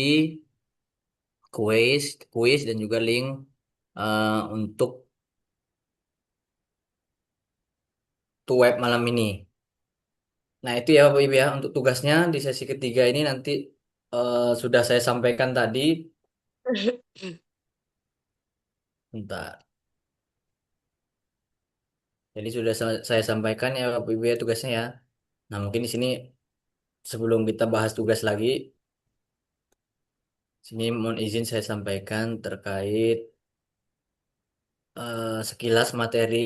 kuis dan juga link untuk web malam ini. Nah, itu ya Bapak Ibu ya untuk tugasnya di sesi ketiga ini nanti sudah saya sampaikan tadi. Bentar. Jadi sudah saya sampaikan ya Bapak Ibu ya tugasnya ya. Nah, mungkin di sini sebelum kita bahas tugas lagi, sini mohon izin saya sampaikan terkait sekilas materi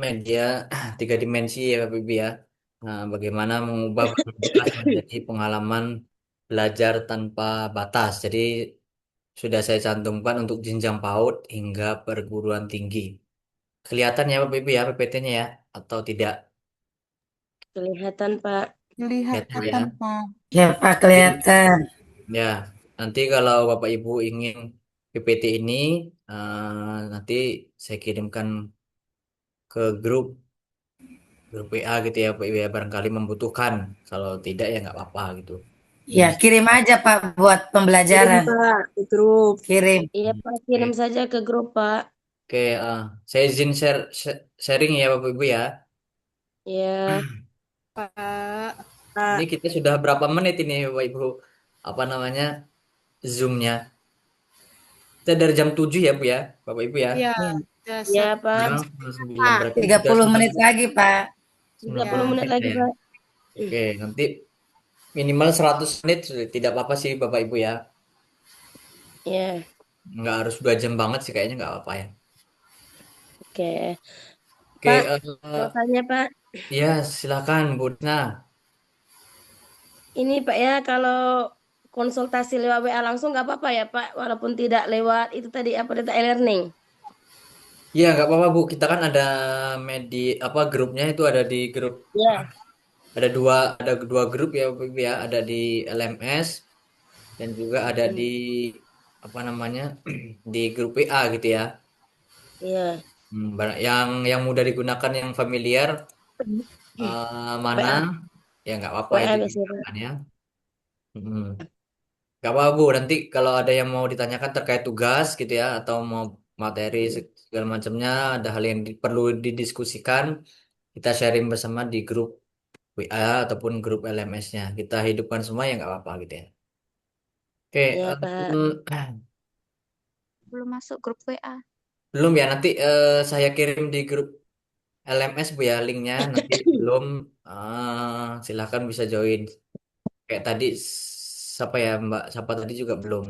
media tiga dimensi ya Bapak Ibu ya. Nah, bagaimana mengubah bekas menjadi pengalaman belajar tanpa batas. Jadi sudah saya cantumkan untuk jenjang PAUD hingga perguruan tinggi. Kelihatan ya Bapak Ibu ya PPT-nya ya atau tidak? Kelihatan, Pak. Kelihatan ya. Kelihatan, Pak. Ya Pak, kelihatan. Ya, nanti kalau Bapak Ibu ingin PPT ini nanti saya kirimkan ke grup WA gitu ya Pak Ibu ya barangkali membutuhkan. Kalau tidak ya nggak apa-apa gitu. Ya, kirim aja Pak buat Kirim, pembelajaran. Pak, ke grup. Kirim. Iya, Pak, kirim Oke, saja ke grup, Pak. Oke, saya izin sharing ya Bapak Ibu ya. Ya, Pak. Ini Pak. kita sudah berapa menit ini Bapak Ibu? Apa namanya? Zoom-nya. Kita dari jam 7 ya Bu ya, Bapak Ibu ya. Iya, Ya. ya, Ya, Pak. Jam 9 Pak. berarti sudah 30 menit lagi Pak. 30 90 Ya, menit menit lagi, ya. Pak. Oke, nanti minimal 100 menit tidak apa-apa sih Bapak Ibu ya. Ya, Nggak harus 2 jam banget sih kayaknya nggak apa-apa ya. oke. Oke, Pak, mau tanya, Pak. ya silakan Bu Dina. Ini, Pak ya, kalau konsultasi lewat WA langsung nggak apa-apa ya, Pak? Walaupun tidak lewat itu tadi apa data e-learning. Iya nggak apa-apa Bu, kita kan ada apa grupnya itu ada di grup Ya, ada dua grup ya Bapak Ibu ya, ada di LMS dan juga ada di apa namanya di grup WA gitu ya. iya. Yang mudah digunakan yang familiar mana WA, ya nggak apa-apa WA itu biasanya, Pak. digunakan ya. Hmm. Nggak apa-apa Bu, nanti kalau ada yang mau ditanyakan terkait tugas gitu ya atau mau materi segala macamnya, ada hal yang perlu didiskusikan, kita sharing bersama di grup WA ataupun grup LMS-nya. Kita hidupkan semua ya nggak apa-apa gitu ya. Oke, Iya, Pak. Belum masuk grup WA. belum ya nanti saya kirim di grup LMS Bu ya linknya nanti belum silakan bisa join. Kayak tadi siapa ya Mbak siapa tadi juga belum.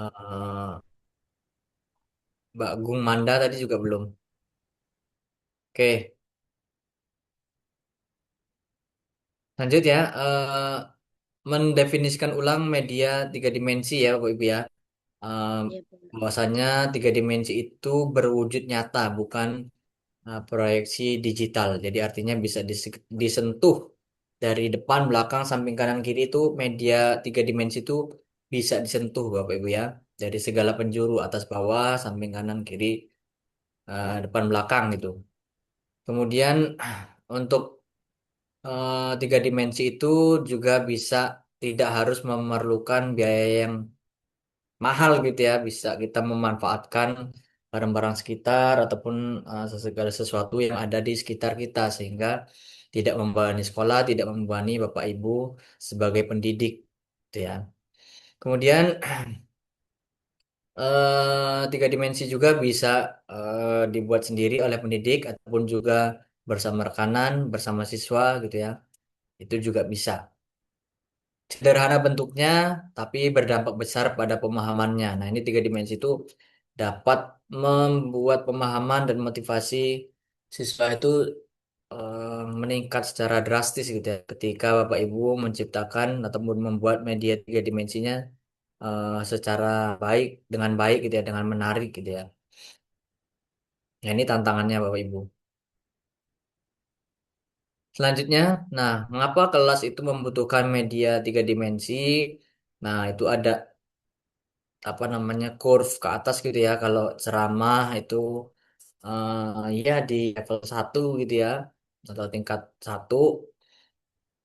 Eh, Mbak Gung Manda tadi juga belum. Oke, lanjut ya. Mendefinisikan ulang media tiga dimensi ya Bapak Ibu ya. Eh, Iya, Pak. Bahwasanya tiga dimensi itu berwujud nyata, bukan proyeksi digital. Jadi artinya bisa disentuh dari depan, belakang, samping kanan kiri itu media tiga dimensi itu bisa disentuh Bapak Ibu ya. Dari segala penjuru atas bawah, samping kanan kiri, depan belakang gitu. Kemudian untuk tiga dimensi itu juga bisa tidak harus memerlukan biaya yang mahal gitu ya. Bisa kita memanfaatkan barang-barang sekitar ataupun segala sesuatu yang ada di sekitar kita sehingga tidak membebani sekolah, tidak membebani Bapak Ibu sebagai pendidik gitu ya. Kemudian tiga dimensi juga bisa dibuat sendiri oleh pendidik ataupun juga bersama rekanan, bersama siswa gitu ya. Itu juga bisa. sederhana bentuknya, tapi berdampak besar pada pemahamannya. Nah, ini tiga dimensi itu dapat membuat pemahaman dan motivasi siswa itu meningkat secara drastis gitu ya. Ketika Bapak Ibu menciptakan ataupun membuat media tiga dimensinya secara baik, dengan baik gitu ya, dengan menarik gitu ya. Ya, ini tantangannya Bapak Ibu. Selanjutnya, nah, mengapa kelas itu membutuhkan media tiga dimensi? Nah, itu ada apa namanya curve ke atas gitu ya. Kalau ceramah itu ya di level satu gitu ya, atau tingkat satu.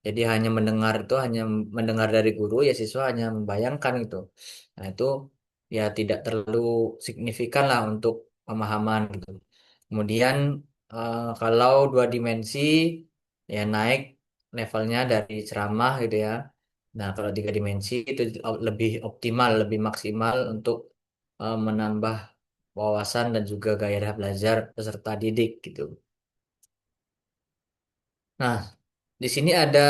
Jadi hanya mendengar itu hanya mendengar dari guru ya siswa hanya membayangkan gitu. Nah, itu ya tidak terlalu signifikan lah untuk pemahaman gitu. Kemudian kalau dua dimensi ya naik levelnya dari ceramah gitu ya. Nah, kalau tiga dimensi itu lebih optimal, lebih maksimal untuk menambah wawasan dan juga gairah belajar peserta didik gitu. Nah, di sini ada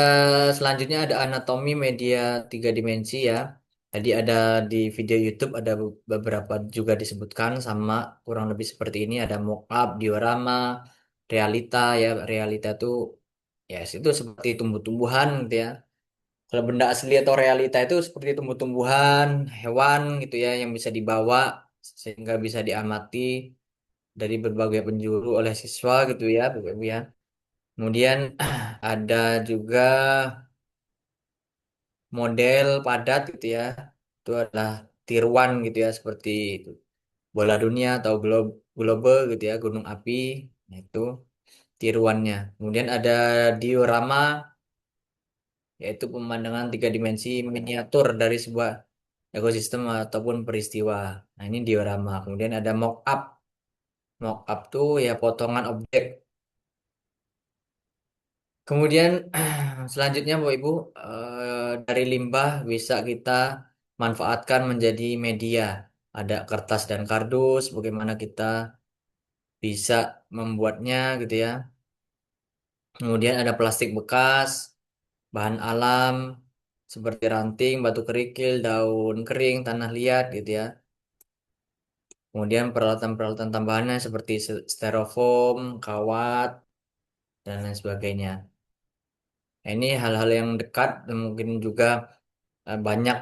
selanjutnya ada anatomi media tiga dimensi ya. Tadi ada di video YouTube ada beberapa juga disebutkan sama kurang lebih seperti ini ada mockup, diorama, realita ya. Realita itu ya itu seperti tumbuh-tumbuhan gitu ya. Kalau benda asli atau realita itu seperti tumbuh-tumbuhan, hewan gitu ya yang bisa dibawa sehingga bisa diamati dari berbagai penjuru oleh siswa gitu ya, Bapak Ibu ya. Kemudian ada juga model padat gitu ya. Itu adalah tiruan gitu ya seperti itu. Bola dunia atau globe gitu ya, gunung api. Nah, itu tiruannya. Kemudian ada diorama yaitu pemandangan tiga dimensi miniatur dari sebuah ekosistem ataupun peristiwa. Nah, ini diorama. Kemudian ada mock up. Mock up tuh ya potongan objek. Kemudian selanjutnya Bapak Ibu dari limbah bisa kita manfaatkan menjadi media. Ada kertas dan kardus, bagaimana kita bisa membuatnya gitu ya. Kemudian ada plastik bekas, bahan alam seperti ranting, batu kerikil, daun kering, tanah liat gitu ya. Kemudian peralatan-peralatan tambahannya seperti styrofoam, kawat, dan lain sebagainya. Nah, ini hal-hal yang dekat dan mungkin juga banyak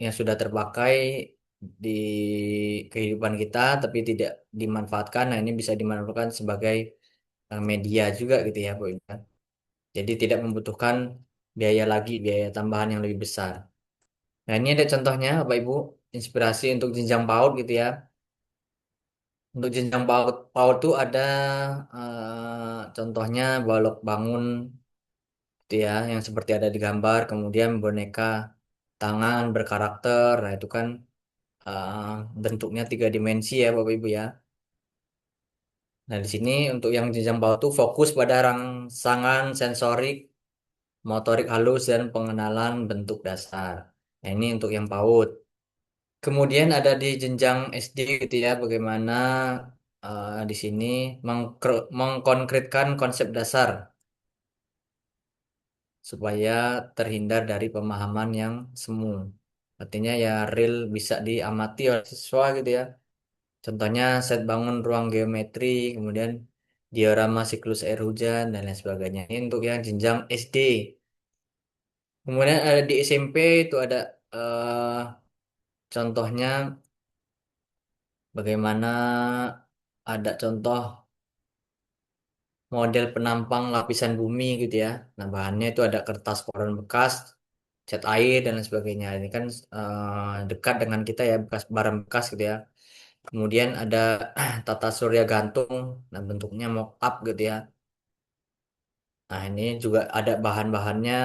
yang sudah terpakai di kehidupan kita tapi tidak dimanfaatkan. Nah, ini bisa dimanfaatkan sebagai media juga gitu ya, Bu. Jadi tidak membutuhkan biaya lagi, biaya tambahan yang lebih besar. Nah, ini ada contohnya, Bapak Ibu, inspirasi untuk jenjang PAUD gitu ya. Untuk jenjang PAUD, PAUD itu ada contohnya balok bangun gitu ya, yang seperti ada di gambar. Kemudian boneka tangan berkarakter. Nah, itu kan uh, bentuknya tiga dimensi ya Bapak Ibu ya. Nah, di sini untuk yang jenjang bawah tuh fokus pada rangsangan sensorik, motorik halus dan pengenalan bentuk dasar. Nah, ini untuk yang PAUD. Kemudian ada di jenjang SD gitu ya, bagaimana di sini mengkonkretkan konsep dasar supaya terhindar dari pemahaman yang semu. Artinya ya real bisa diamati oleh siswa gitu ya. Contohnya set bangun ruang geometri, kemudian diorama siklus air hujan, dan lain sebagainya. Ini untuk yang jenjang SD. Kemudian ada di SMP itu ada contohnya bagaimana ada contoh model penampang lapisan bumi gitu ya. Nah, bahannya itu ada kertas koran bekas, cat air, dan lain sebagainya. Ini kan dekat dengan kita ya, bekas barang bekas gitu ya. Kemudian ada tata surya gantung, nah bentuknya mock up gitu ya. Nah, ini juga ada bahan-bahannya,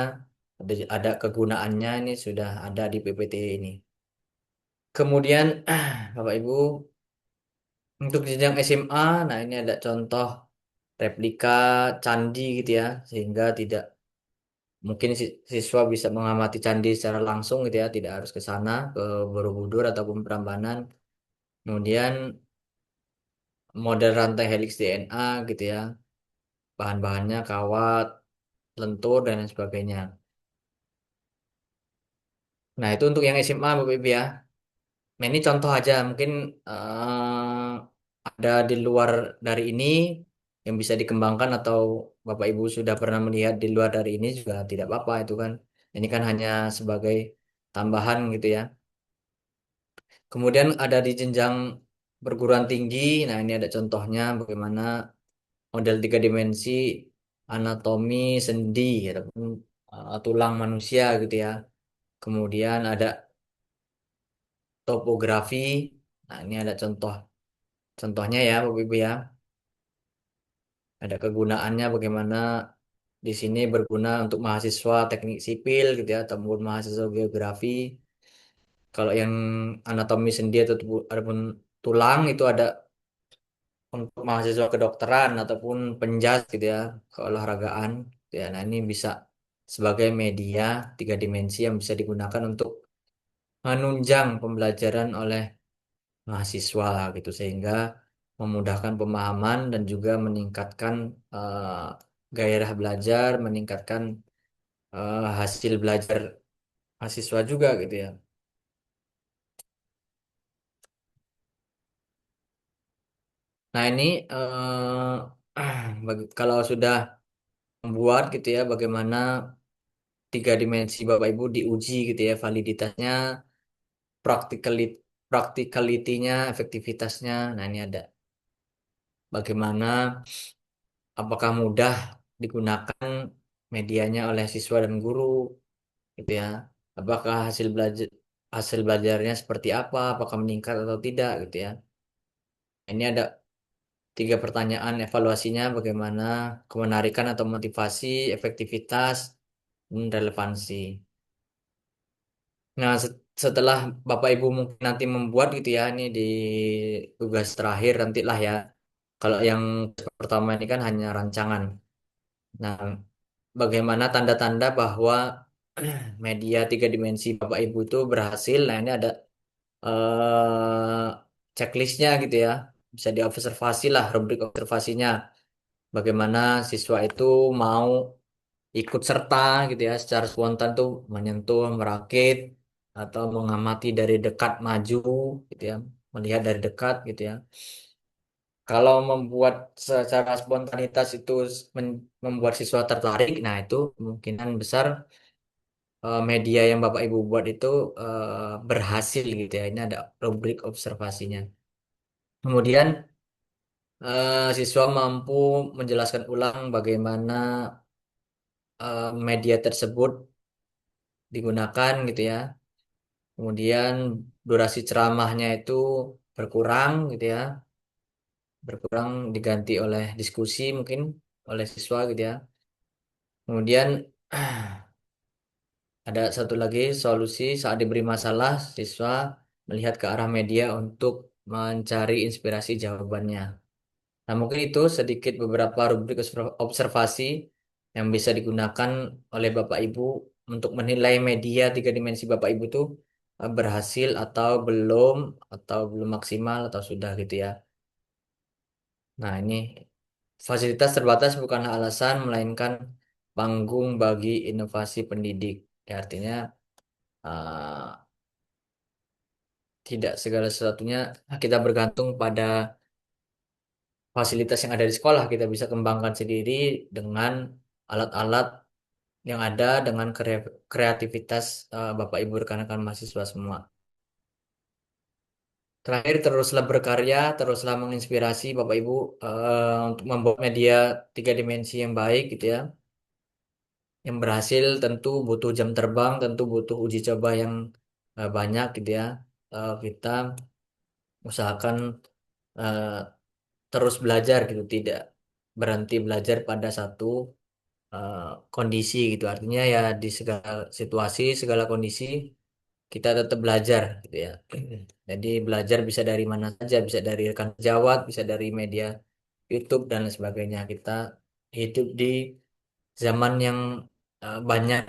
ada kegunaannya, ini sudah ada di PPT ini. Kemudian, Bapak Ibu, untuk jenjang SMA, nah ini ada contoh replika candi gitu ya, sehingga tidak mungkin siswa bisa mengamati candi secara langsung gitu ya, tidak harus ke sana, ke Borobudur ataupun Prambanan. Kemudian model rantai helix DNA gitu ya, bahan-bahannya kawat, lentur, dan lain sebagainya. Nah, itu untuk yang SMA Bapak Ibu ya. Nah, ini contoh aja, mungkin ada di luar dari ini yang bisa dikembangkan atau Bapak Ibu sudah pernah melihat di luar dari ini juga tidak apa-apa itu kan. Ini kan hanya sebagai tambahan gitu ya. Kemudian ada di jenjang perguruan tinggi. Nah, ini ada contohnya bagaimana model tiga dimensi anatomi sendi ataupun tulang manusia gitu ya. Kemudian ada topografi. Nah, ini ada contohnya ya, Bapak Ibu ya. Ada kegunaannya bagaimana di sini berguna untuk mahasiswa teknik sipil gitu ya, ataupun mahasiswa geografi. Kalau yang anatomi sendi ataupun tulang itu ada untuk mahasiswa kedokteran ataupun penjas gitu ya, keolahragaan gitu ya. Nah, ini bisa sebagai media tiga dimensi yang bisa digunakan untuk menunjang pembelajaran oleh mahasiswa gitu sehingga memudahkan pemahaman dan juga meningkatkan gairah belajar, meningkatkan hasil belajar mahasiswa juga gitu ya. Nah, ini kalau sudah membuat gitu ya, bagaimana tiga dimensi Bapak Ibu diuji gitu ya, validitasnya, practicality, practicality-nya, efektivitasnya. Nah, ini ada bagaimana apakah mudah digunakan medianya oleh siswa dan guru gitu ya. Apakah hasil belajarnya seperti apa, apakah meningkat atau tidak gitu ya. Ini ada tiga pertanyaan evaluasinya bagaimana kemenarikan atau motivasi, efektivitas, dan relevansi. Nah, setelah Bapak Ibu mungkin nanti membuat gitu ya, ini di tugas terakhir nantilah ya. Kalau yang pertama ini kan hanya rancangan. Nah, bagaimana tanda-tanda bahwa media tiga dimensi Bapak Ibu itu berhasil? Nah, ini ada checklistnya gitu ya. Bisa diobservasi lah, rubrik observasinya. Bagaimana siswa itu mau ikut serta gitu ya, secara spontan tuh menyentuh, merakit, atau mengamati dari dekat maju gitu ya, melihat dari dekat gitu ya. Kalau membuat secara spontanitas itu membuat siswa tertarik, nah itu kemungkinan besar media yang Bapak Ibu buat itu berhasil gitu ya. Ini ada rubrik observasinya. Kemudian siswa mampu menjelaskan ulang bagaimana media tersebut digunakan gitu ya. Kemudian durasi ceramahnya itu berkurang gitu ya. Berkurang diganti oleh diskusi mungkin oleh siswa gitu ya. Kemudian ada satu lagi solusi saat diberi masalah, siswa melihat ke arah media untuk mencari inspirasi jawabannya. Nah, mungkin itu sedikit beberapa rubrik observasi yang bisa digunakan oleh Bapak Ibu untuk menilai media tiga dimensi Bapak Ibu itu berhasil atau belum maksimal, atau sudah gitu ya. Nah, ini fasilitas terbatas bukanlah alasan, melainkan panggung bagi inovasi pendidik. Ya, artinya uh, tidak segala sesuatunya kita bergantung pada fasilitas yang ada di sekolah. Kita bisa kembangkan sendiri dengan alat-alat yang ada, dengan kreativitas Bapak Ibu rekan-rekan mahasiswa semua. Terakhir, teruslah berkarya, teruslah menginspirasi Bapak Ibu untuk membuat media tiga dimensi yang baik gitu ya. Yang berhasil tentu butuh jam terbang, tentu butuh uji coba yang banyak gitu ya. Kita usahakan eh, terus belajar gitu, tidak berhenti belajar pada satu eh, kondisi gitu. Artinya ya di segala situasi, segala kondisi kita tetap belajar gitu ya. Jadi belajar bisa dari mana saja, bisa dari rekan sejawat, bisa dari media YouTube dan lain sebagainya. Kita hidup di zaman yang banyak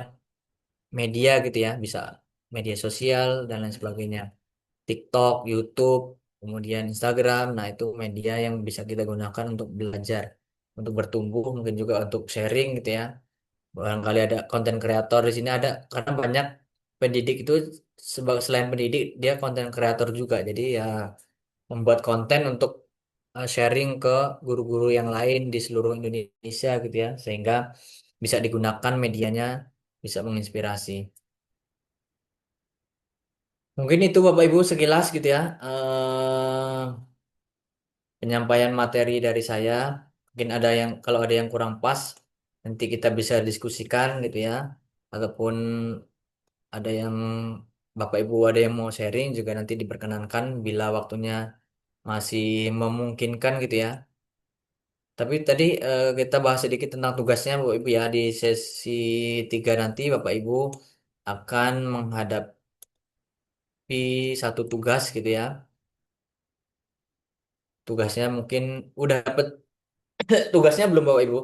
media gitu ya, bisa media sosial dan lain sebagainya. TikTok, YouTube, kemudian Instagram. Nah, itu media yang bisa kita gunakan untuk belajar, untuk bertumbuh, mungkin juga untuk sharing gitu ya. Barangkali ada konten kreator di sini ada, karena banyak pendidik itu selain pendidik dia konten kreator juga. Jadi ya membuat konten untuk sharing ke guru-guru yang lain di seluruh Indonesia gitu ya, sehingga bisa digunakan medianya bisa menginspirasi. Mungkin itu Bapak Ibu sekilas gitu ya, penyampaian materi dari saya. Mungkin ada yang kalau ada yang kurang pas nanti kita bisa diskusikan gitu ya, ataupun ada yang Bapak Ibu ada yang mau sharing juga nanti diperkenankan bila waktunya masih memungkinkan gitu ya. Tapi tadi kita bahas sedikit tentang tugasnya Bapak Ibu ya, di sesi 3 nanti Bapak Ibu akan menghadapi satu tugas gitu ya. Tugasnya mungkin udah dapet tugasnya belum Bapak Ibu?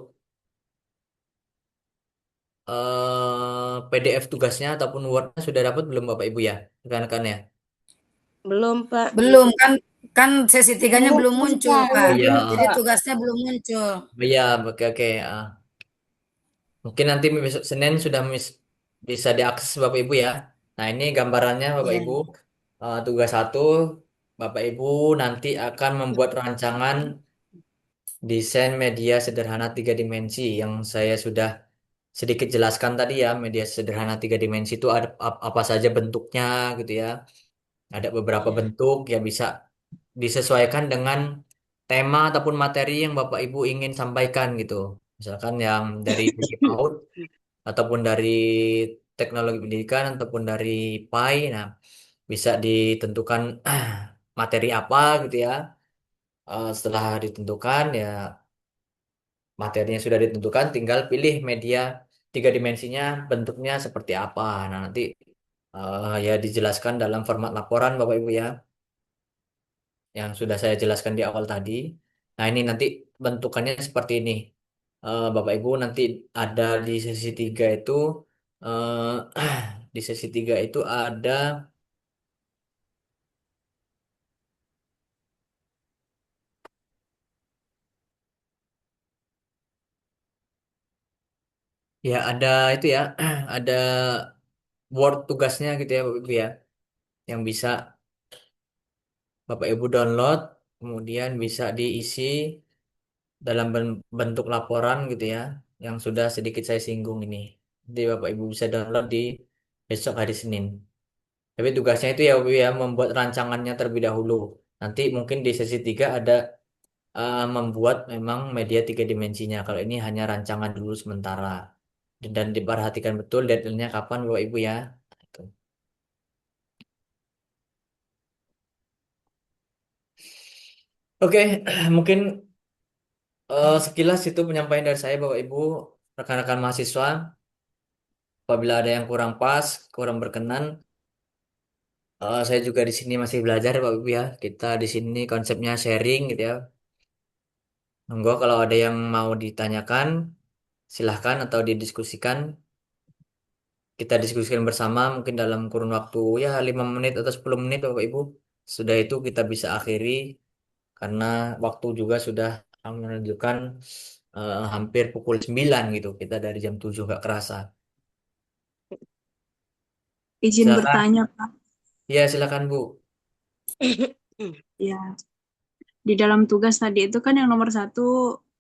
PDF tugasnya ataupun Word-nya sudah dapat belum Bapak Ibu ya, rekan-rekan ya? Belum, Pak. Belum kan kan sesi tiganya belum Belum, muncul, Pak. Pak. Iya, Jadi tugasnya belum muncul. iya, oke oke. Mungkin nanti besok Senin sudah bisa diakses Bapak Ibu ya. Nah ini gambarannya Bapak Ya. Ibu. Tugas satu, Bapak Ibu nanti akan membuat rancangan desain media sederhana 3 dimensi yang saya sudah sedikit jelaskan tadi ya. Media sederhana 3 dimensi itu ada apa saja bentuknya gitu ya. Ada beberapa bentuk yang bisa disesuaikan dengan tema ataupun materi yang Bapak Ibu ingin sampaikan gitu. Misalkan yang dari segi PAUD ataupun dari teknologi pendidikan ataupun dari PAI. Nah, bisa ditentukan materi apa gitu ya. Setelah ditentukan ya materinya sudah ditentukan, tinggal pilih media 3 dimensinya bentuknya seperti apa. Nah, nanti ya dijelaskan dalam format laporan Bapak Ibu ya, yang sudah saya jelaskan di awal tadi. Nah, ini nanti bentukannya seperti ini. Bapak Ibu nanti ada di sesi 3 itu di sesi 3 itu ada ya ada itu ya ada Word tugasnya gitu ya Bapak Ibu ya, yang bisa Bapak Ibu download kemudian bisa diisi dalam bentuk laporan gitu ya, yang sudah sedikit saya singgung ini. Jadi Bapak Ibu bisa download di besok hari Senin. Tapi tugasnya itu ya Bapak Ibu ya membuat rancangannya terlebih dahulu. Nanti mungkin di sesi 3 ada membuat memang media 3 dimensinya. Kalau ini hanya rancangan dulu sementara. Dan diperhatikan betul deadline-nya kapan Bapak Ibu ya. Itu. Oke, mungkin sekilas itu penyampaian dari saya Bapak Ibu, rekan-rekan mahasiswa. Apabila ada yang kurang pas, kurang berkenan, saya juga di sini masih belajar Bapak Ibu ya. Kita di sini konsepnya sharing gitu ya. Monggo kalau ada yang mau ditanyakan, silahkan atau didiskusikan. Kita diskusikan bersama mungkin dalam kurun waktu ya 5 menit atau 10 menit Bapak Ibu. Sudah itu kita bisa akhiri karena waktu juga sudah menunjukkan hampir pukul 9 gitu. Kita dari jam 7 gak kerasa. Izin Silakan. bertanya, Pak. Ya, silakan Bu. Ya, di dalam tugas tadi itu kan yang nomor 1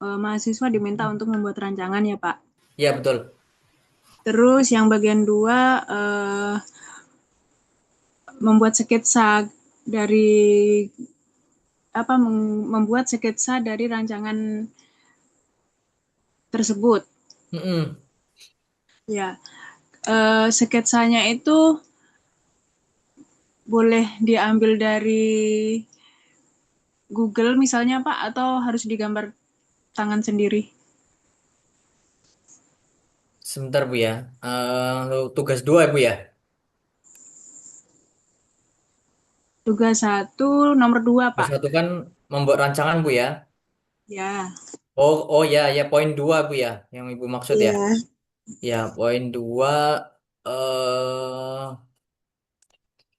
mahasiswa diminta untuk membuat rancangan ya, Pak. Ya, betul. Terus yang bagian 2 membuat sketsa dari membuat sketsa dari rancangan tersebut. Ya, sketsanya itu boleh diambil dari Google misalnya Pak, atau harus digambar tangan sendiri? Sebentar Bu ya. Tugas 2 Bu ya. Tugas 1 nomor 2 Tugas Pak. 1 kan membuat rancangan Bu ya. Ya. Oh ya ya poin 2 Bu ya, yang Ibu maksud ya. Iya. Ya, poin 2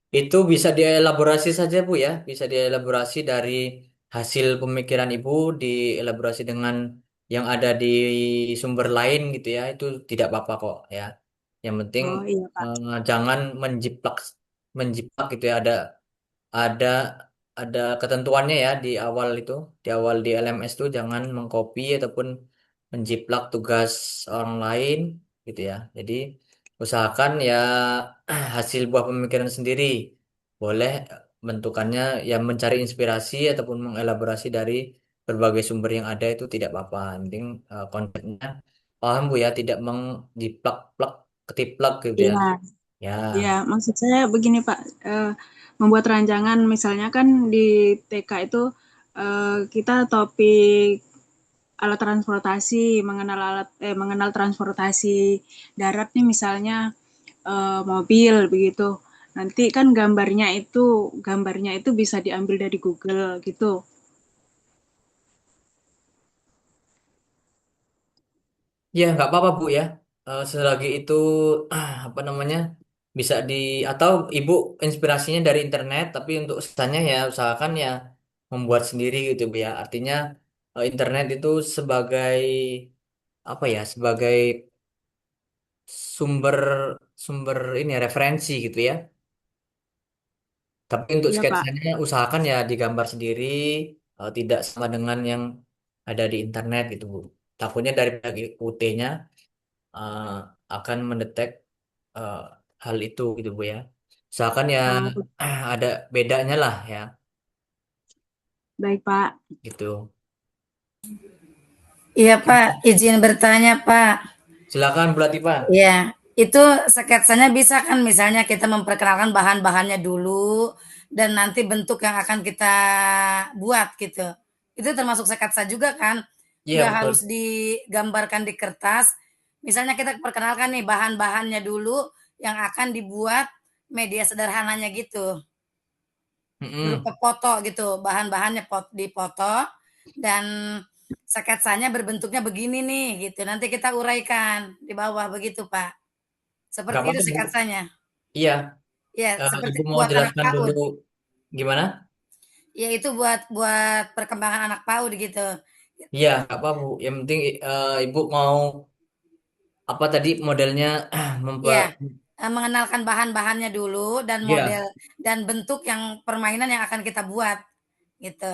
itu bisa dielaborasi saja Bu ya, bisa dielaborasi dari hasil pemikiran Ibu, dielaborasi dengan yang ada di sumber lain gitu ya, itu tidak apa-apa kok ya. Yang penting Oh iya Pak. jangan menjiplak menjiplak gitu ya. Ada ada ketentuannya ya di awal itu, di awal di LMS itu jangan mengcopy ataupun menjiplak tugas orang lain gitu ya. Jadi usahakan ya hasil buah pemikiran sendiri. Boleh bentukannya ya mencari inspirasi ataupun mengelaborasi dari berbagai sumber yang ada itu tidak apa-apa. Yang penting kontennya paham Bu ya, tidak menjiplak-plak ketiplak gitu ya. Iya, Ya. iya. Maksud saya begini Pak, membuat rancangan misalnya kan di TK itu kita topik alat transportasi, mengenal transportasi darat nih misalnya mobil begitu. Nanti kan gambarnya itu bisa diambil dari Google gitu. Ya, nggak apa-apa Bu ya. Selagi itu apa namanya bisa di atau Ibu inspirasinya dari internet, tapi untuk sisanya ya usahakan ya membuat sendiri gitu Bu ya. Artinya internet itu sebagai apa ya, sebagai sumber sumber ini ya, referensi gitu ya. Tapi untuk Iya Pak. sketsanya usahakan ya digambar sendiri, tidak sama dengan yang ada di internet gitu Bu. Takutnya dari pihak UT-nya eh, akan mendetek eh, hal itu gitu Bu ya. Misalkan ya Oh, ada bedanya lah ya baik Pak. gitu. Iya Pak, izin bertanya Pak. Silakan Bu Latifah. Iya, itu sketsanya bisa kan misalnya kita memperkenalkan bahan-bahannya dulu dan nanti bentuk yang akan kita buat gitu. Itu termasuk sketsa juga kan? Iya Nggak betul. harus digambarkan di kertas. Misalnya kita perkenalkan nih bahan-bahannya dulu yang akan dibuat media sederhananya gitu. Berupa Mm-mm. foto gitu, bahan-bahannya dipoto dan sketsanya berbentuknya begini nih gitu. Nanti kita uraikan di bawah begitu, Pak. Nggak Seperti itu apa-apa Bu. sketsanya. Iya. Ya, seperti Ibu mau buat anak jelaskan dulu PAUD. gimana? Ya itu buat buat perkembangan anak PAUD gitu. Iya, nggak apa Bu. Yang penting Ibu mau apa tadi modelnya Ya, memper. mengenalkan bahan-bahannya dulu dan model Iya. dan bentuk yang permainan yang akan kita buat gitu.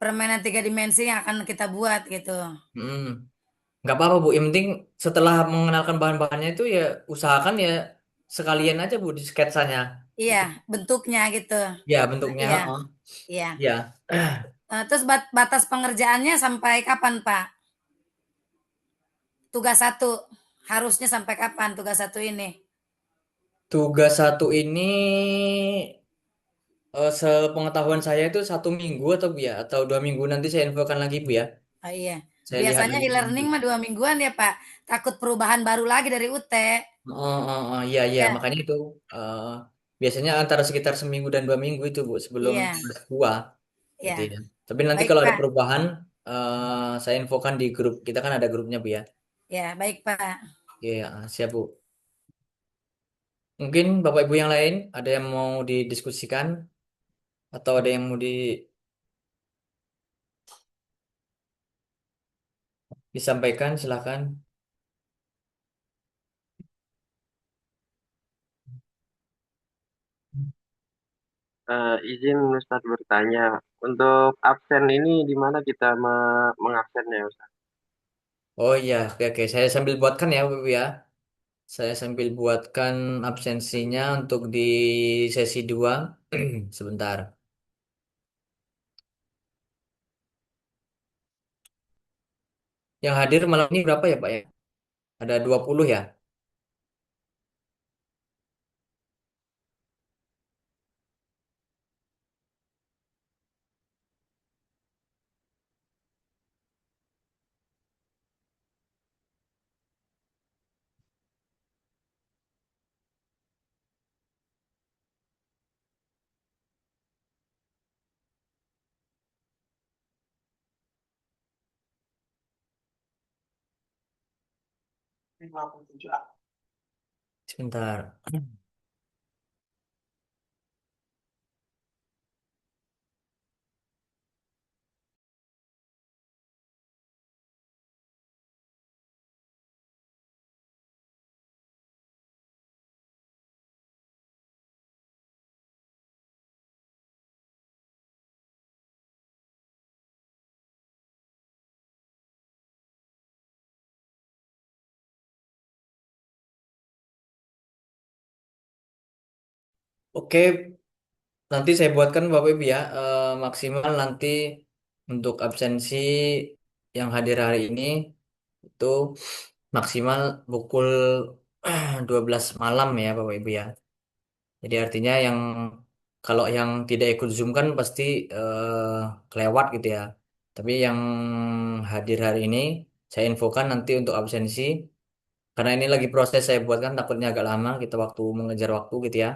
Permainan 3 dimensi yang akan kita buat gitu. Mm. Nggak apa-apa Bu. Yang penting setelah mengenalkan bahan-bahannya itu ya usahakan ya sekalian aja Bu di sketsanya. Iya, Itu. bentuknya gitu. Ya bentuknya. Iya, Heeh. iya. Ya. Terus batas pengerjaannya sampai kapan, Pak? Tugas satu harusnya sampai kapan tugas satu ini? Tugas satu ini sepengetahuan saya itu 1 minggu atau Bu ya atau 2 minggu nanti saya infokan lagi Bu ya. Oh iya. Saya lihat Biasanya lagi nanti. e-learning mah 2 mingguan ya, Pak. Takut perubahan baru lagi dari UT. Iya iya Ya, makanya itu eh, biasanya antara sekitar 1 minggu dan 2 minggu itu Bu sebelum iya, buah gitu iya. ya. Tapi nanti Baik, kalau ada Pak. perubahan saya infokan di grup kita kan ada grupnya Bu ya. Ya, baik, Pak. Iya siap Bu. Mungkin Bapak Ibu yang lain ada yang mau didiskusikan atau ada yang mau disampaikan silahkan. Izin Ustadz bertanya, untuk absen ini di mana kita mengabsennya Ustadz? Oh iya oke oke saya sambil buatkan ya Bapak Ibu ya. Saya sambil buatkan absensinya untuk di sesi 2. Sebentar. Yang hadir malam ini berapa ya Pak ya? Ada 20 ya? Sebentar. Oke, nanti saya buatkan Bapak Ibu ya, maksimal nanti untuk absensi yang hadir hari ini itu maksimal pukul 12 malam ya Bapak Ibu ya. Jadi artinya yang kalau yang tidak ikut Zoom kan pasti kelewat gitu ya. Tapi yang hadir hari ini saya infokan nanti untuk absensi karena ini lagi proses saya buatkan takutnya agak lama kita waktu mengejar waktu gitu ya.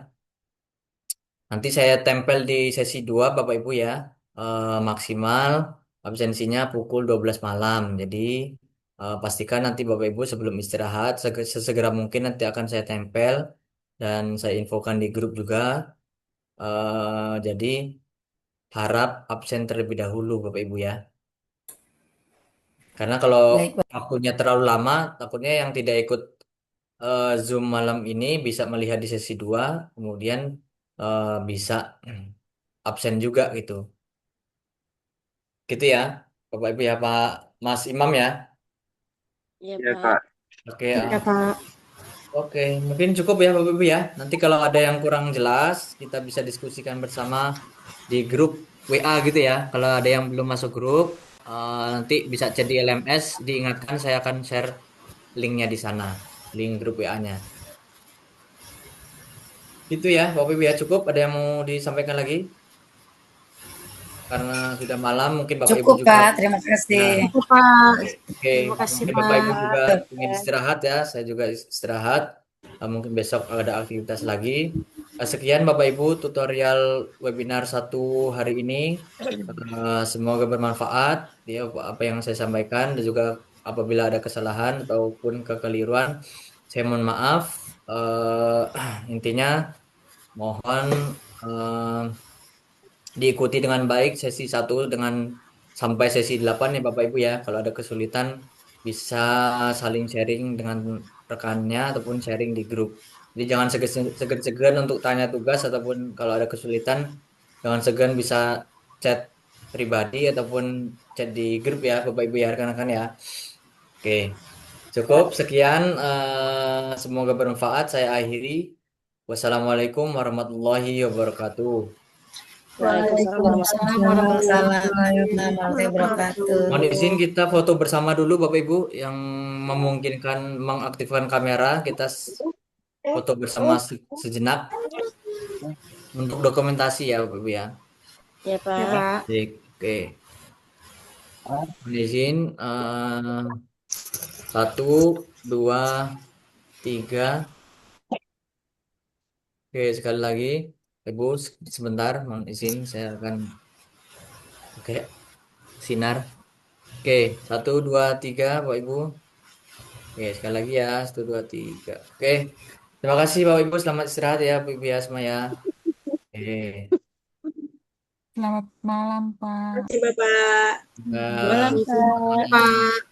Nanti saya tempel di sesi 2 Bapak Ibu ya. Maksimal absensinya pukul 12 malam. Jadi pastikan nanti Bapak Ibu sebelum istirahat sesegera mungkin nanti akan saya tempel dan saya infokan di grup juga. Jadi harap absen terlebih dahulu Bapak Ibu ya. Karena kalau Baik, Bapak. waktunya terlalu lama, takutnya yang tidak ikut Zoom malam ini bisa melihat di sesi 2, kemudian bisa absen juga gitu. Gitu ya, Bapak Ibu ya, Pak Mas Imam ya. Iya, Iya, Pak. Kak. Oke, Ya, Pak. oke, mungkin cukup ya Bapak Ibu ya. Nanti kalau ada yang kurang jelas, kita bisa diskusikan bersama di grup WA gitu ya. Kalau ada yang belum masuk grup, nanti bisa chat di LMS. Diingatkan saya akan share linknya di sana, link grup WA-nya. Itu ya, Bapak Ibu ya cukup. Ada yang mau disampaikan lagi? Karena sudah malam, mungkin Bapak Ibu Cukup, juga. Pak. Terima kasih. Nah, Cukup, Pak. oke, Terima kasih, mungkin Bapak Ibu Pak. juga ingin istirahat ya. Saya juga istirahat. Mungkin besok ada aktivitas lagi. Sekian Bapak Ibu tutorial webinar 1 hari ini. Semoga bermanfaat ya apa yang saya sampaikan dan juga apabila ada kesalahan ataupun kekeliruan, saya mohon maaf. Intinya mohon eh, diikuti dengan baik sesi 1 dengan sampai sesi 8 ya Bapak Ibu ya. Kalau ada kesulitan bisa saling sharing dengan rekannya ataupun sharing di grup. Jadi jangan segan-segan untuk tanya tugas ataupun kalau ada kesulitan jangan segan bisa chat pribadi ataupun chat di grup ya Bapak Ibu ya rekan-rekan ya. Oke, cukup sekian. Semoga bermanfaat. Saya akhiri. Wassalamualaikum warahmatullahi wabarakatuh. Waalaikumsalam Waalaikumsalam Waalaikumsalam warahmatullahi warahmatullahi wabarakatuh. Mohon wabarakatuh. izin kita foto bersama dulu Bapak Ibu yang memungkinkan mengaktifkan kamera. Kita foto bersama sejenak untuk dokumentasi ya Bapak Ibu ya. Ya, Ya, Pak. Pak. Baik, oke. Mohon izin 1, 2, 3. Oke, sekali lagi Ibu sebentar mohon izin saya akan oke sinar. Oke, 1, 2, 3 Bapak Ibu. Oke, sekali lagi ya, 1, 2, 3. Oke, terima kasih Bapak Ibu, selamat istirahat ya Bapak Ibu ya semua ya. Oke, Selamat malam, Pak. Terima kasih, Bapak. enggak. Malam, Pak. Pak.